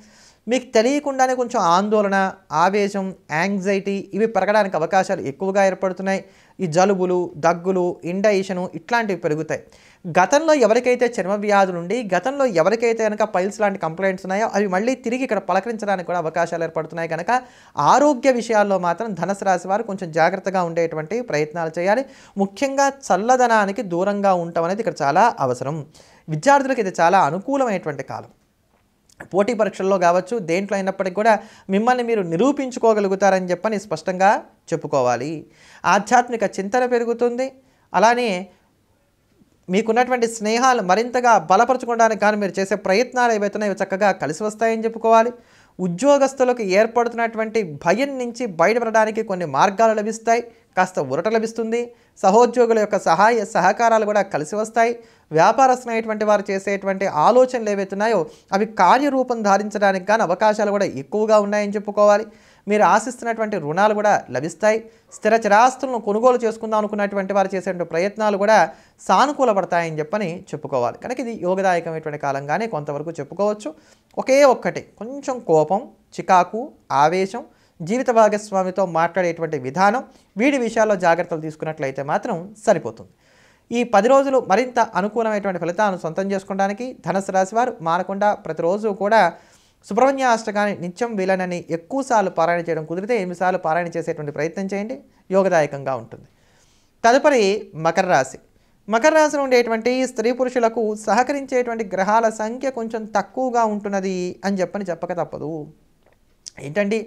Speaker 1: మీకు తెలియకుండానే కొంచెం ఆందోళన, ఆవేశం, యాంగ్జైటీ ఇవి పెరగడానికి అవకాశాలు ఎక్కువగా ఏర్పడుతున్నాయి. ఈ జలుబులు, దగ్గులు, ఇండైషను ఇట్లాంటివి పెరుగుతాయి. గతంలో ఎవరికైతే చర్మ వ్యాధులు ఉండి, గతంలో ఎవరికైతే కనుక పైల్స్ లాంటి కంప్లైంట్స్ ఉన్నాయో అవి మళ్ళీ తిరిగి ఇక్కడ పలకరించడానికి కూడా అవకాశాలు ఏర్పడుతున్నాయి. కనుక ఆరోగ్య విషయాల్లో మాత్రం ధనుసు రాశి వారు కొంచెం జాగ్రత్తగా ఉండేటువంటి ప్రయత్నాలు చేయాలి. ముఖ్యంగా చల్లదనానికి దూరంగా ఉండటం అనేది ఇక్కడ చాలా అవసరం. విద్యార్థులకు ఇది చాలా అనుకూలమైనటువంటి కాలం. పోటీ పరీక్షల్లో కావచ్చు, దేంట్లో అయినప్పటికీ కూడా మిమ్మల్ని మీరు నిరూపించుకోగలుగుతారని చెప్పని స్పష్టంగా చెప్పుకోవాలి. ఆధ్యాత్మిక చింతన పెరుగుతుంది. అలానే మీకున్నటువంటి స్నేహాలు మరింతగా బలపరచుకోవడానికి కానీ మీరు చేసే ప్రయత్నాలు ఏవైతున్నాయో చక్కగా కలిసి వస్తాయని చెప్పుకోవాలి. ఉద్యోగస్తులకు ఏర్పడుతున్నటువంటి భయం నుంచి బయటపడడానికి కొన్ని మార్గాలు లభిస్తాయి. కాస్త ఊరట లభిస్తుంది. సహోద్యోగుల యొక్క సహాయ సహకారాలు కూడా కలిసి వస్తాయి. వ్యాపారస్తులైనటువంటి వారు చేసేటువంటి ఆలోచనలు ఏవైతున్నాయో అవి కార్యరూపం ధారించడానికి కానీ అవకాశాలు కూడా ఎక్కువగా ఉన్నాయని చెప్పుకోవాలి. మీరు ఆశిస్తున్నటువంటి రుణాలు కూడా లభిస్తాయి. స్థిర చిరాస్తులను కొనుగోలు చేసుకుందాం అనుకున్నటువంటి వారు చేసేటువంటి ప్రయత్నాలు కూడా సానుకూలపడతాయని చెప్పని చెప్పుకోవాలి. కనుక ఇది యోగదాయకమైనటువంటి కాలంగానే కొంతవరకు చెప్పుకోవచ్చు. ఒకే ఒక్కటి కొంచెం కోపం, చికాకు, ఆవేశం, జీవిత భాగస్వామితో మాట్లాడేటువంటి విధానం, వీడి విషయాల్లో జాగ్రత్తలు తీసుకున్నట్లయితే మాత్రం సరిపోతుంది. ఈ 10 రోజులు మరింత అనుకూలమైనటువంటి ఫలితాలను సొంతం చేసుకోవడానికి ధనుసు రాశి వారు మానకుండా ప్రతిరోజు కూడా సుబ్రహ్మణ్య అష్టకాన్ని నిత్యం వీలనని ఎక్కువసార్లు పారాయణ చేయడం కుదిరితే 8 సార్లు పారాయణ చేసేటువంటి ప్రయత్నం చేయండి, యోగదాయకంగా ఉంటుంది. తదుపరి మకర రాశి. మకర రాశిలో ఉండేటువంటి స్త్రీ పురుషులకు సహకరించేటువంటి గ్రహాల సంఖ్య కొంచెం తక్కువగా ఉంటున్నది అని చెప్పక తప్పదు. ఏంటండి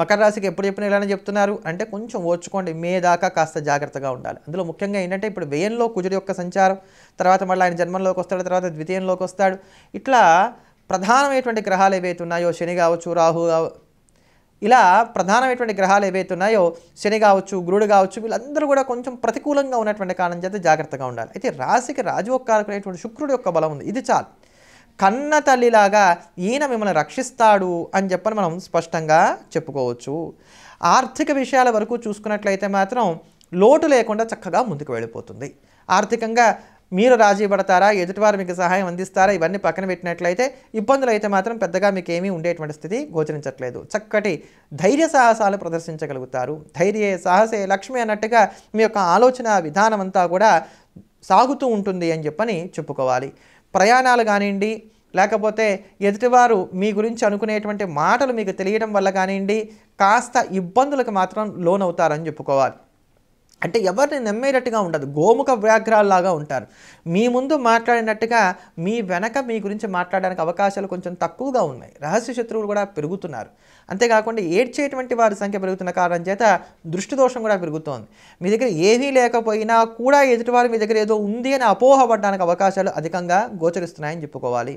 Speaker 1: మకర రాశికి ఎప్పుడు చెప్పిన ఇలానే చెప్తున్నారు అంటే కొంచెం ఓర్చుకోండి, మే దాకా కాస్త జాగ్రత్తగా ఉండాలి. అందులో ముఖ్యంగా ఏంటంటే ఇప్పుడు వ్యయంలో కుజుడి యొక్క సంచారం, తర్వాత మళ్ళీ ఆయన జన్మంలోకి వస్తాడు, తర్వాత ద్వితీయంలోకి వస్తాడు. ఇట్లా ప్రధానమైనటువంటి గ్రహాలు ఏవైతే ఉన్నాయో శని కావచ్చు, రాహు ఇలా ప్రధానమైనటువంటి గ్రహాలు ఏవైతే ఉన్నాయో శని కావచ్చు, గురుడు కావచ్చు, వీళ్ళందరూ కూడా కొంచెం ప్రతికూలంగా ఉన్నటువంటి కారణం చేత జాగ్రత్తగా ఉండాలి. అయితే రాశికి రాజోకారకుడైనటువంటి శుక్రుడి యొక్క బలం ఉంది, ఇది చాలు. కన్న తల్లిలాగా ఈయన మిమ్మల్ని రక్షిస్తాడు అని చెప్పని మనం స్పష్టంగా చెప్పుకోవచ్చు. ఆర్థిక విషయాల వరకు చూసుకున్నట్లయితే మాత్రం లోటు లేకుండా చక్కగా ముందుకు వెళ్ళిపోతుంది. ఆర్థికంగా మీరు రాజీ పడతారా, ఎదుటివారు మీకు సహాయం అందిస్తారా, ఇవన్నీ పక్కన పెట్టినట్లయితే ఇబ్బందులు అయితే మాత్రం పెద్దగా మీకు ఏమీ ఉండేటువంటి స్థితి గోచరించట్లేదు. చక్కటి ధైర్య సాహసాలు ప్రదర్శించగలుగుతారు. ధైర్యే సాహసే లక్ష్మి అన్నట్టుగా మీ యొక్క ఆలోచన విధానం అంతా కూడా సాగుతూ ఉంటుంది అని చెప్పని చెప్పుకోవాలి. ప్రయాణాలు కానివ్వండి, లేకపోతే ఎదుటివారు మీ గురించి అనుకునేటువంటి మాటలు మీకు తెలియడం వల్ల కానివ్వండి కాస్త ఇబ్బందులకు మాత్రం లోనవుతారని చెప్పుకోవాలి. అంటే ఎవరిని నమ్మేటట్టుగా ఉండదు, గోముఖ వ్యాఘ్రాల్లాగా ఉంటారు. మీ ముందు మాట్లాడినట్టుగా మీ వెనక మీ గురించి మాట్లాడడానికి అవకాశాలు కొంచెం తక్కువగా ఉన్నాయి. రహస్య శత్రువులు కూడా పెరుగుతున్నారు. అంతేకాకుండా ఏడ్చేటువంటి వారి సంఖ్య పెరుగుతున్న కారణం చేత దృష్టి దోషం కూడా పెరుగుతోంది. మీ దగ్గర ఏమీ లేకపోయినా కూడా ఎదుటివారు మీ దగ్గర ఏదో ఉంది అని అపోహపడడానికి అవకాశాలు అధికంగా గోచరిస్తున్నాయని చెప్పుకోవాలి.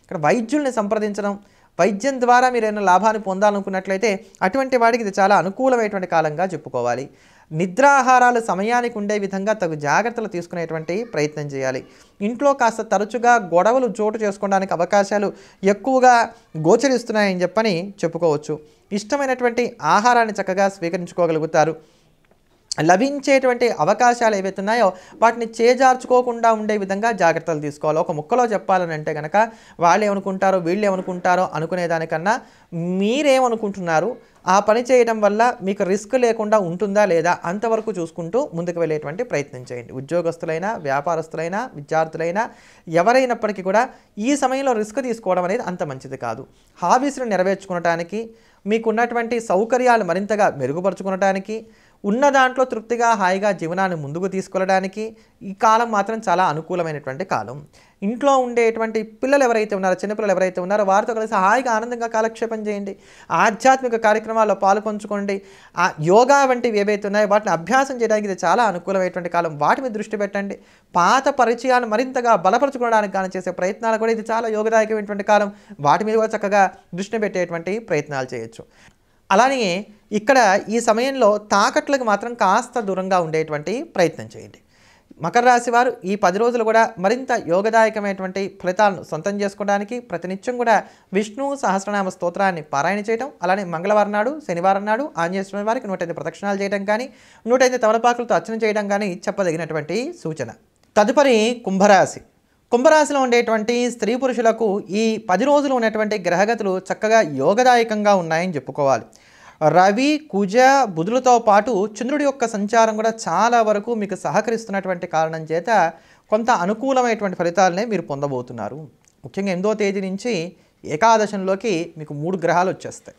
Speaker 1: ఇక్కడ వైద్యుల్ని సంప్రదించడం, వైద్యం ద్వారా మీరు ఏమైనా లాభాన్ని పొందాలనుకున్నట్లయితే అటువంటి వాడికి ఇది చాలా అనుకూలమైనటువంటి కాలంగా చెప్పుకోవాలి. నిద్రాహారాలు సమయానికి ఉండే విధంగా తగు జాగ్రత్తలు తీసుకునేటువంటి ప్రయత్నం చేయాలి. ఇంట్లో కాస్త తరచుగా గొడవలు చోటు చేసుకోవడానికి అవకాశాలు ఎక్కువగా గోచరిస్తున్నాయని చెప్పని చెప్పుకోవచ్చు. ఇష్టమైనటువంటి ఆహారాన్ని చక్కగా స్వీకరించుకోగలుగుతారు. లభించేటువంటి అవకాశాలు ఏవైతే ఉన్నాయో వాటిని చేజార్చుకోకుండా ఉండే విధంగా జాగ్రత్తలు తీసుకోవాలి. ఒక ముక్కలో చెప్పాలని అంటే కనుక వాళ్ళు ఏమనుకుంటారో వీళ్ళు ఏమనుకుంటారో అనుకునేదానికన్నా మీరేమనుకుంటున్నారు, ఆ పని చేయడం వల్ల మీకు రిస్క్ లేకుండా ఉంటుందా లేదా అంతవరకు చూసుకుంటూ ముందుకు వెళ్ళేటువంటి ప్రయత్నం చేయండి. ఉద్యోగస్తులైనా, వ్యాపారస్తులైనా, విద్యార్థులైనా ఎవరైనప్పటికీ కూడా ఈ సమయంలో రిస్క్ తీసుకోవడం అనేది అంత మంచిది కాదు. హాబీస్ను నెరవేర్చుకోవడానికి, మీకున్నటువంటి సౌకర్యాలు మరింతగా మెరుగుపరుచుకోవడానికి, ఉన్న దాంట్లో తృప్తిగా హాయిగా జీవనాన్ని ముందుకు తీసుకెళ్ళడానికి ఈ కాలం మాత్రం చాలా అనుకూలమైనటువంటి కాలం. ఇంట్లో ఉండేటువంటి పిల్లలు ఎవరైతే ఉన్నారో, చిన్నపిల్లలు ఎవరైతే ఉన్నారో వారితో కలిసి హాయిగా ఆనందంగా కాలక్షేపం చేయండి. ఆధ్యాత్మిక కార్యక్రమాల్లో పాల్పంచుకోండి. ఆ యోగా వంటివి ఏవైతే ఉన్నాయో వాటిని అభ్యాసం చేయడానికి ఇది చాలా అనుకూలమైనటువంటి కాలం. వాటి మీద దృష్టి పెట్టండి. పాత పరిచయాన్ని మరింతగా బలపరచుకోవడానికి కానీ చేసే ప్రయత్నాలు కూడా ఇది చాలా యోగదాయకమైనటువంటి కాలం. వాటి మీద కూడా చక్కగా దృష్టి పెట్టేటువంటి ప్రయత్నాలు చేయొచ్చు. అలానే ఇక్కడ ఈ సమయంలో తాకట్లకు మాత్రం కాస్త దూరంగా ఉండేటువంటి ప్రయత్నం చేయండి. మకర రాశి వారు ఈ 10 రోజులు కూడా మరింత యోగదాయకమైనటువంటి ఫలితాలను సొంతం చేసుకోవడానికి ప్రతినిత్యం కూడా విష్ణు సహస్రనామ స్తోత్రాన్ని పారాయణ చేయడం, అలానే మంగళవారం నాడు, శనివారం నాడు ఆంజనేయ స్వామి వారికి 108 ప్రదక్షిణాలు చేయడం కానీ, 108 తమలపాకులతో అర్చన చేయడం కానీ చెప్పదగినటువంటి సూచన. తదుపరి కుంభరాశి. కుంభరాశిలో ఉండేటువంటి స్త్రీ పురుషులకు ఈ 10 రోజులు ఉన్నటువంటి గ్రహగతులు చక్కగా యోగదాయకంగా ఉన్నాయని చెప్పుకోవాలి. రవి, కుజ, బుధులతో పాటు చంద్రుడి యొక్క సంచారం కూడా చాలా వరకు మీకు సహకరిస్తున్నటువంటి కారణం చేత కొంత అనుకూలమైనటువంటి ఫలితాలనే మీరు పొందబోతున్నారు. ముఖ్యంగా 8వ తేదీ నుంచి ఏకాదశంలోకి మీకు 3 గ్రహాలు వచ్చేస్తాయి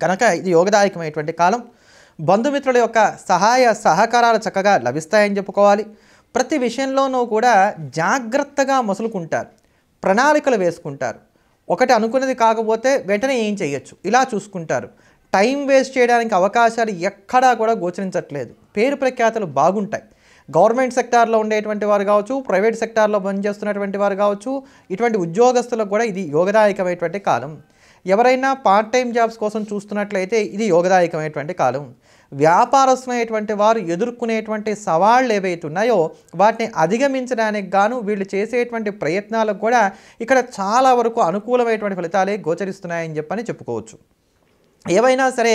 Speaker 1: కనుక ఇది యోగదాయకమైనటువంటి కాలం. బంధుమిత్రుల యొక్క సహాయ సహకారాలు చక్కగా లభిస్తాయని చెప్పుకోవాలి. ప్రతి విషయంలోనూ కూడా జాగ్రత్తగా మసులుకుంటారు, ప్రణాళికలు వేసుకుంటారు. ఒకటి అనుకున్నది కాకపోతే వెంటనే ఏం చేయొచ్చు ఇలా చూసుకుంటారు. టైం వేస్ట్ చేయడానికి అవకాశాలు ఎక్కడా కూడా గోచరించట్లేదు. పేరు ప్రఖ్యాతలు బాగుంటాయి. గవర్నమెంట్ సెక్టార్లో ఉండేటువంటి వారు కావచ్చు, ప్రైవేట్ సెక్టార్లో పనిచేస్తున్నటువంటి వారు కావచ్చు, ఇటువంటి ఉద్యోగస్తులకు కూడా ఇది యోగదాయకమైనటువంటి కాలం. ఎవరైనా పార్ట్ టైం జాబ్స్ కోసం చూస్తున్నట్లయితే ఇది యోగదాయకమైనటువంటి కాలం. వ్యాపారస్తులైనటువంటి వారు ఎదుర్కొనేటువంటి సవాళ్ళు ఏవైతే ఉన్నాయో వాటిని అధిగమించడానికి గాను వీళ్ళు చేసేటువంటి ప్రయత్నాలకు కూడా ఇక్కడ చాలా వరకు అనుకూలమైనటువంటి ఫలితాలే గోచరిస్తున్నాయని చెప్పని చెప్పుకోవచ్చు. ఏవైనా సరే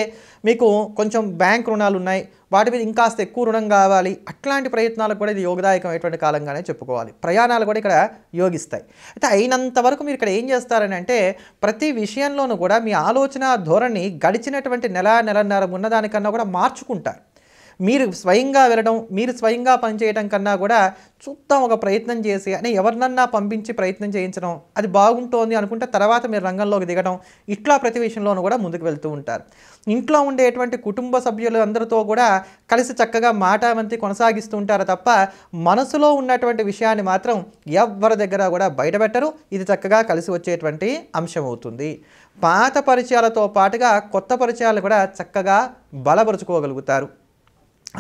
Speaker 1: మీకు కొంచెం బ్యాంక్ రుణాలు ఉన్నాయి, వాటి మీద ఇంకాస్త ఎక్కువ రుణం కావాలి, అట్లాంటి ప్రయత్నాలకు కూడా ఇది యోగదాయకమైనటువంటి కాలంగానే చెప్పుకోవాలి. ప్రయాణాలు కూడా ఇక్కడ యోగిస్తాయి. అయితే అయినంత వరకు మీరు ఇక్కడ ఏం చేస్తారని అంటే ప్రతి విషయంలోనూ కూడా మీ ఆలోచన ధోరణి గడిచినటువంటి నెల, నెలన్నర ఉన్నదానికన్నా కూడా మార్చుకుంటారు. మీరు స్వయంగా వెళ్ళడం, మీరు స్వయంగా పనిచేయడం కన్నా కూడా చూద్దాం ఒక ప్రయత్నం చేసి అని ఎవరినన్నా పంపించి ప్రయత్నం చేయించడం, అది బాగుంటోంది అనుకుంటే తర్వాత మీరు రంగంలోకి దిగడం, ఇట్లా ప్రతి విషయంలోనూ కూడా ముందుకు వెళ్తూ ఉంటారు. ఇంట్లో ఉండేటువంటి కుటుంబ సభ్యులు అందరితో కూడా కలిసి చక్కగా మాటామంతి కొనసాగిస్తూ ఉంటారు తప్ప మనసులో ఉన్నటువంటి విషయాన్ని మాత్రం ఎవరి దగ్గర కూడా బయటపెట్టరు. ఇది చక్కగా కలిసి వచ్చేటువంటి అంశం అవుతుంది. పాత పరిచయాలతో పాటుగా కొత్త పరిచయాలు కూడా చక్కగా బలపరుచుకోగలుగుతారు.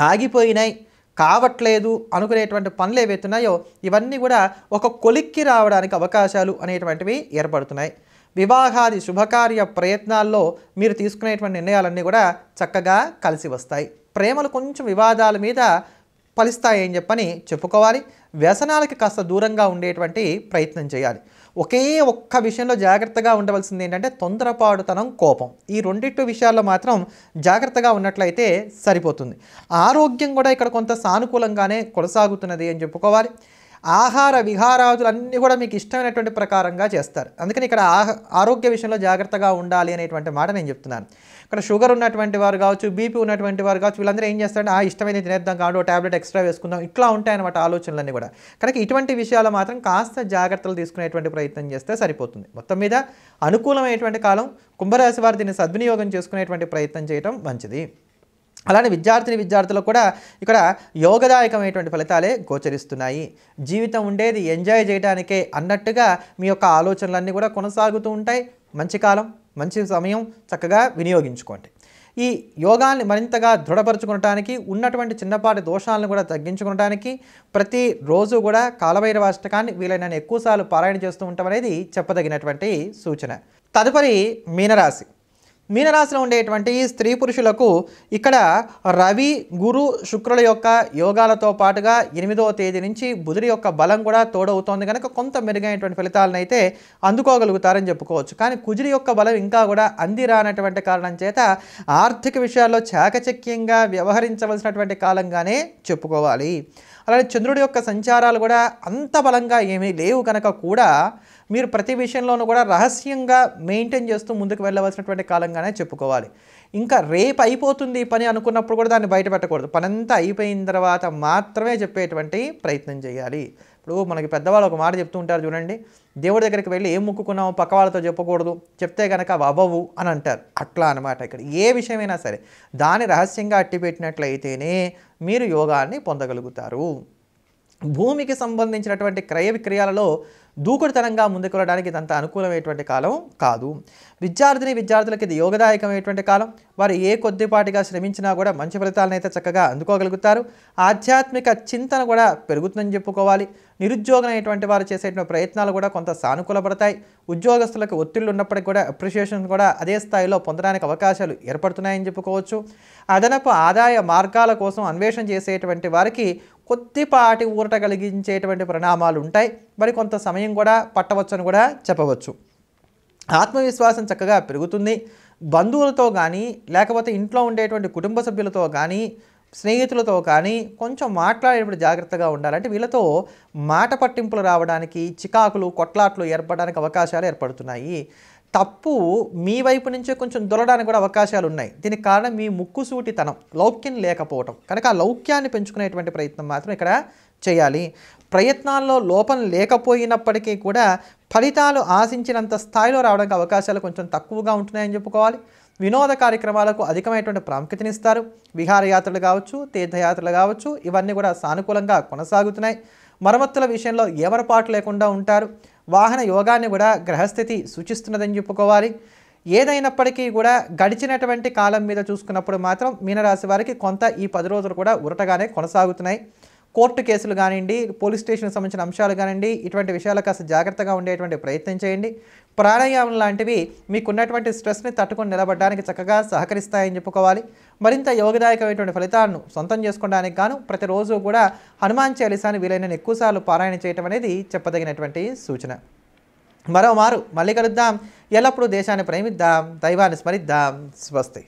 Speaker 1: ఆగిపోయినాయి, కావట్లేదు అనుకునేటువంటి పనులు ఏవైతున్నాయో ఇవన్నీ కూడా ఒక కొలిక్కి రావడానికి అవకాశాలు అనేటువంటివి ఏర్పడుతున్నాయి. వివాహాది శుభకార్య ప్రయత్నాల్లో మీరు తీసుకునేటువంటి నిర్ణయాలన్నీ కూడా చక్కగా కలిసి వస్తాయి. ప్రేమలు కొంచెం వివాదాల మీద ఫలిస్తాయని చెప్పని చెప్పుకోవాలి. వ్యసనాలకి కాస్త దూరంగా ఉండేటువంటి ప్రయత్నం చేయాలి. ఒకే ఒక్క విషయంలో జాగ్రత్తగా ఉండవలసింది ఏంటంటే తొందరపాటుతనం, కోపం. ఈ రెండిటి విషయాల్లో మాత్రం జాగ్రత్తగా ఉన్నట్లయితే సరిపోతుంది. ఆరోగ్యం కూడా ఇక్కడ కొంత సానుకూలంగానే కొనసాగుతున్నది అని చెప్పుకోవాలి. ఆహార విహారాదులన్నీ కూడా మీకు ఇష్టమైనటువంటి ప్రకారంగా చేస్తారు. అందుకని ఇక్కడ ఆరోగ్య విషయంలో జాగ్రత్తగా ఉండాలి అనేటువంటి మాట నేను చెప్తున్నాను. ఇక్కడ షుగర్ ఉన్నటువంటి వారు కావచ్చు, బీపీ ఉన్నటువంటి వారు కావచ్చు, వీళ్ళందరూ ఏం చేస్తారంటే ఇష్టమైనది తినేద్దాం కాదు, టాబ్లెట్ ఎక్స్ట్రా వేసుకుందాం, ఇట్లా ఉంటాయన్నమాట ఆలోచనలన్నీ కూడా. కనుక ఇటువంటి విషయాలు మాత్రం కాస్త జాగ్రత్తలు తీసుకునేటువంటి ప్రయత్నం చేస్తే సరిపోతుంది. మొత్తం మీద అనుకూలమైనటువంటి కాలం. కుంభరాశి వారు దీన్ని సద్వినియోగం చేసుకునేటువంటి ప్రయత్నం చేయడం మంచిది. అలానే విద్యార్థులకు కూడా ఇక్కడ యోగదాయకమైనటువంటి ఫలితాలే గోచరిస్తున్నాయి. జీవితం ఉండేది ఎంజాయ్ చేయడానికే అన్నట్టుగా మీ యొక్క ఆలోచనలన్నీ కూడా కొనసాగుతూ ఉంటాయి. మంచి కాలం, మంచి సమయం, చక్కగా వినియోగించుకోండి. ఈ యోగాల్ని మరింతగా దృఢపరచుకోవడానికి, ఉన్నటువంటి చిన్నపాటి దోషాలను కూడా తగ్గించుకోవడానికి ప్రతిరోజు కూడా కాలభైరవ అష్టకాన్ని వీలైనన్ని ఎక్కువసార్లు పారాయణ చేస్తూ ఉంటాం అనేది చెప్పదగినటువంటి సూచన. తదుపరి మీనరాశి. మీనరాశిలో ఉండేటువంటి స్త్రీ పురుషులకు ఇక్కడ రవి, గురు, శుక్రుల యొక్క యోగాలతో పాటుగా 8వ తేదీ నుంచి బుధుడి యొక్క బలం కూడా తోడవుతోంది కనుక కొంత మెరుగైనటువంటి ఫలితాలను అయితే అందుకోగలుగుతారని చెప్పుకోవచ్చు. కానీ కుజుడి యొక్క బలం ఇంకా కూడా అంది రానటువంటి కారణం చేత ఆర్థిక విషయాల్లో చాకచక్యంగా వ్యవహరించవలసినటువంటి కాలంగానే చెప్పుకోవాలి. అలాగే చంద్రుడి యొక్క సంచారాలు కూడా అంత బలంగా ఏమీ లేవు కనుక కూడా మీరు ప్రతి విషయంలోనూ కూడా రహస్యంగా మెయింటైన్ చేస్తూ ముందుకు వెళ్ళవలసినటువంటి కాలంగానే చెప్పుకోవాలి. ఇంకా రేపు అయిపోతుంది పని అనుకున్నప్పుడు కూడా దాన్ని బయట పెట్టకూడదు. పనంతా అయిపోయిన తర్వాత మాత్రమే చెప్పేటువంటి ప్రయత్నం చేయాలి. ఇప్పుడు మనకి పెద్దవాళ్ళు ఒక మాట చెప్తూ ఉంటారు చూడండి, దేవుడి దగ్గరికి వెళ్ళి ఏం మొక్కుకున్నామో పక్క వాళ్ళతో చెప్పకూడదు, చెప్తే కనుక అవ్వవు అని అంటారు. అట్లా అనమాట. ఇక్కడ ఏ విషయమైనా సరే దాన్ని రహస్యంగా అట్టిపెట్టినట్లయితేనే మీరు యోగాన్ని పొందగలుగుతారు. భూమికి సంబంధించినటువంటి క్రయ విక్రయాలలో దూకుడుతనంగా ముందుకు వెళ్ళడానికి ఇదంతా అనుకూలమైనటువంటి కాలం కాదు. విద్యార్థులకు ఇది యోగదాయకమైనటువంటి కాలం. వారు ఏ కొద్దిపాటిగా శ్రమించినా కూడా మంచి ఫలితాలను అయితే చక్కగా అందుకోగలుగుతారు. ఆధ్యాత్మిక చింతన కూడా పెరుగుతుందని చెప్పుకోవాలి. నిరుద్యోగమైనటువంటి వారు చేసేటువంటి ప్రయత్నాలు కూడా కొంత సానుకూలపడతాయి. ఉద్యోగస్తులకు ఒత్తిళ్లు ఉన్నప్పటికీ కూడా అప్రిషియేషన్ కూడా అదే స్థాయిలో పొందడానికి అవకాశాలు ఏర్పడుతున్నాయని చెప్పుకోవచ్చు. అదనపు ఆదాయ మార్గాల కోసం అన్వేషణ చేసేటువంటి వారికి కొద్దిపాటి ఊరట కలిగించేటువంటి పరిణామాలు ఉంటాయి. మరి కొంత సమయం కూడా పట్టవచ్చని కూడా చెప్పవచ్చు. ఆత్మవిశ్వాసం చక్కగా పెరుగుతుంది. బంధువులతో కానీ లేకపోతే ఇంట్లో ఉండేటువంటి కుటుంబ సభ్యులతో కానీ స్నేహితులతో కానీ కొంచెం మాట్లాడేటప్పుడు జాగ్రత్తగా ఉండాలంటే వీళ్ళతో మాట పట్టింపులు రావడానికి, చికాకులు, కొట్లాట్లు ఏర్పడడానికి అవకాశాలు ఏర్పడుతున్నాయి. తప్పు మీ వైపు నుంచే కొంచెం దొరడానికి కూడా అవకాశాలు ఉన్నాయి. దీనికి కారణం మీ ముక్కుసూటితనం, లౌక్యం లేకపోవటం. కనుక ఆ లౌక్యాన్ని పెంచుకునేటువంటి ప్రయత్నం మాత్రం ఇక్కడ చేయాలి. ప్రయత్నాల్లో లోపం లేకపోయినప్పటికీ కూడా ఫలితాలు ఆశించినంత స్థాయిలో రావడానికి అవకాశాలు కొంచెం తక్కువగా ఉంటున్నాయని చెప్పుకోవాలి. వినోద కార్యక్రమాలకు అధికమైనటువంటి ప్రాముఖ్యతనిస్తారు. విహారయాత్రలు కావచ్చు, తీర్థయాత్రలు కావచ్చు, ఇవన్నీ కూడా సానుకూలంగా కొనసాగుతున్నాయి. మరమ్మతుల విషయంలో ఏమరపాటు లేకుండా ఉంటారు. వాహన యోగాన్ని కూడా గ్రహస్థితి సూచిస్తున్నదని చెప్పుకోవాలి. ఏదైనప్పటికీ కూడా గడిచినటువంటి కాలం మీద చూసుకున్నప్పుడు మాత్రం మీనరాశి వారికి కొంత ఈ 10 రోజులు కూడా ఉరటగానే కొనసాగుతున్నాయి. కోర్టు కేసులు కానివ్వండి, పోలీస్ స్టేషన్కి సంబంధించిన అంశాలు కానివ్వండి, ఇటువంటి విషయాలు కాస్త జాగ్రత్తగా ఉండేటువంటి ప్రయత్నం చేయండి. ప్రాణాయామం లాంటివి మీకున్నటువంటి స్ట్రెస్ని తట్టుకొని నిలబడడానికి చక్కగా సహకరిస్తాయని చెప్పుకోవాలి. మరింత యోగదాయకమైనటువంటి ఫలితాలను సొంతం చేసుకోవడానికి గాను ప్రతిరోజు కూడా హనుమాన్ చాలీసాని వీలైన ఎక్కువసార్లు పారాయణ చేయటం అనేది చెప్పదగినటువంటి సూచన. మరోమారు మళ్ళీ కలుద్దాం. ఎల్లప్పుడూ దేశాన్ని ప్రేమిద్దాం, దైవాన్ని స్మరిద్దాం. స్వస్తి.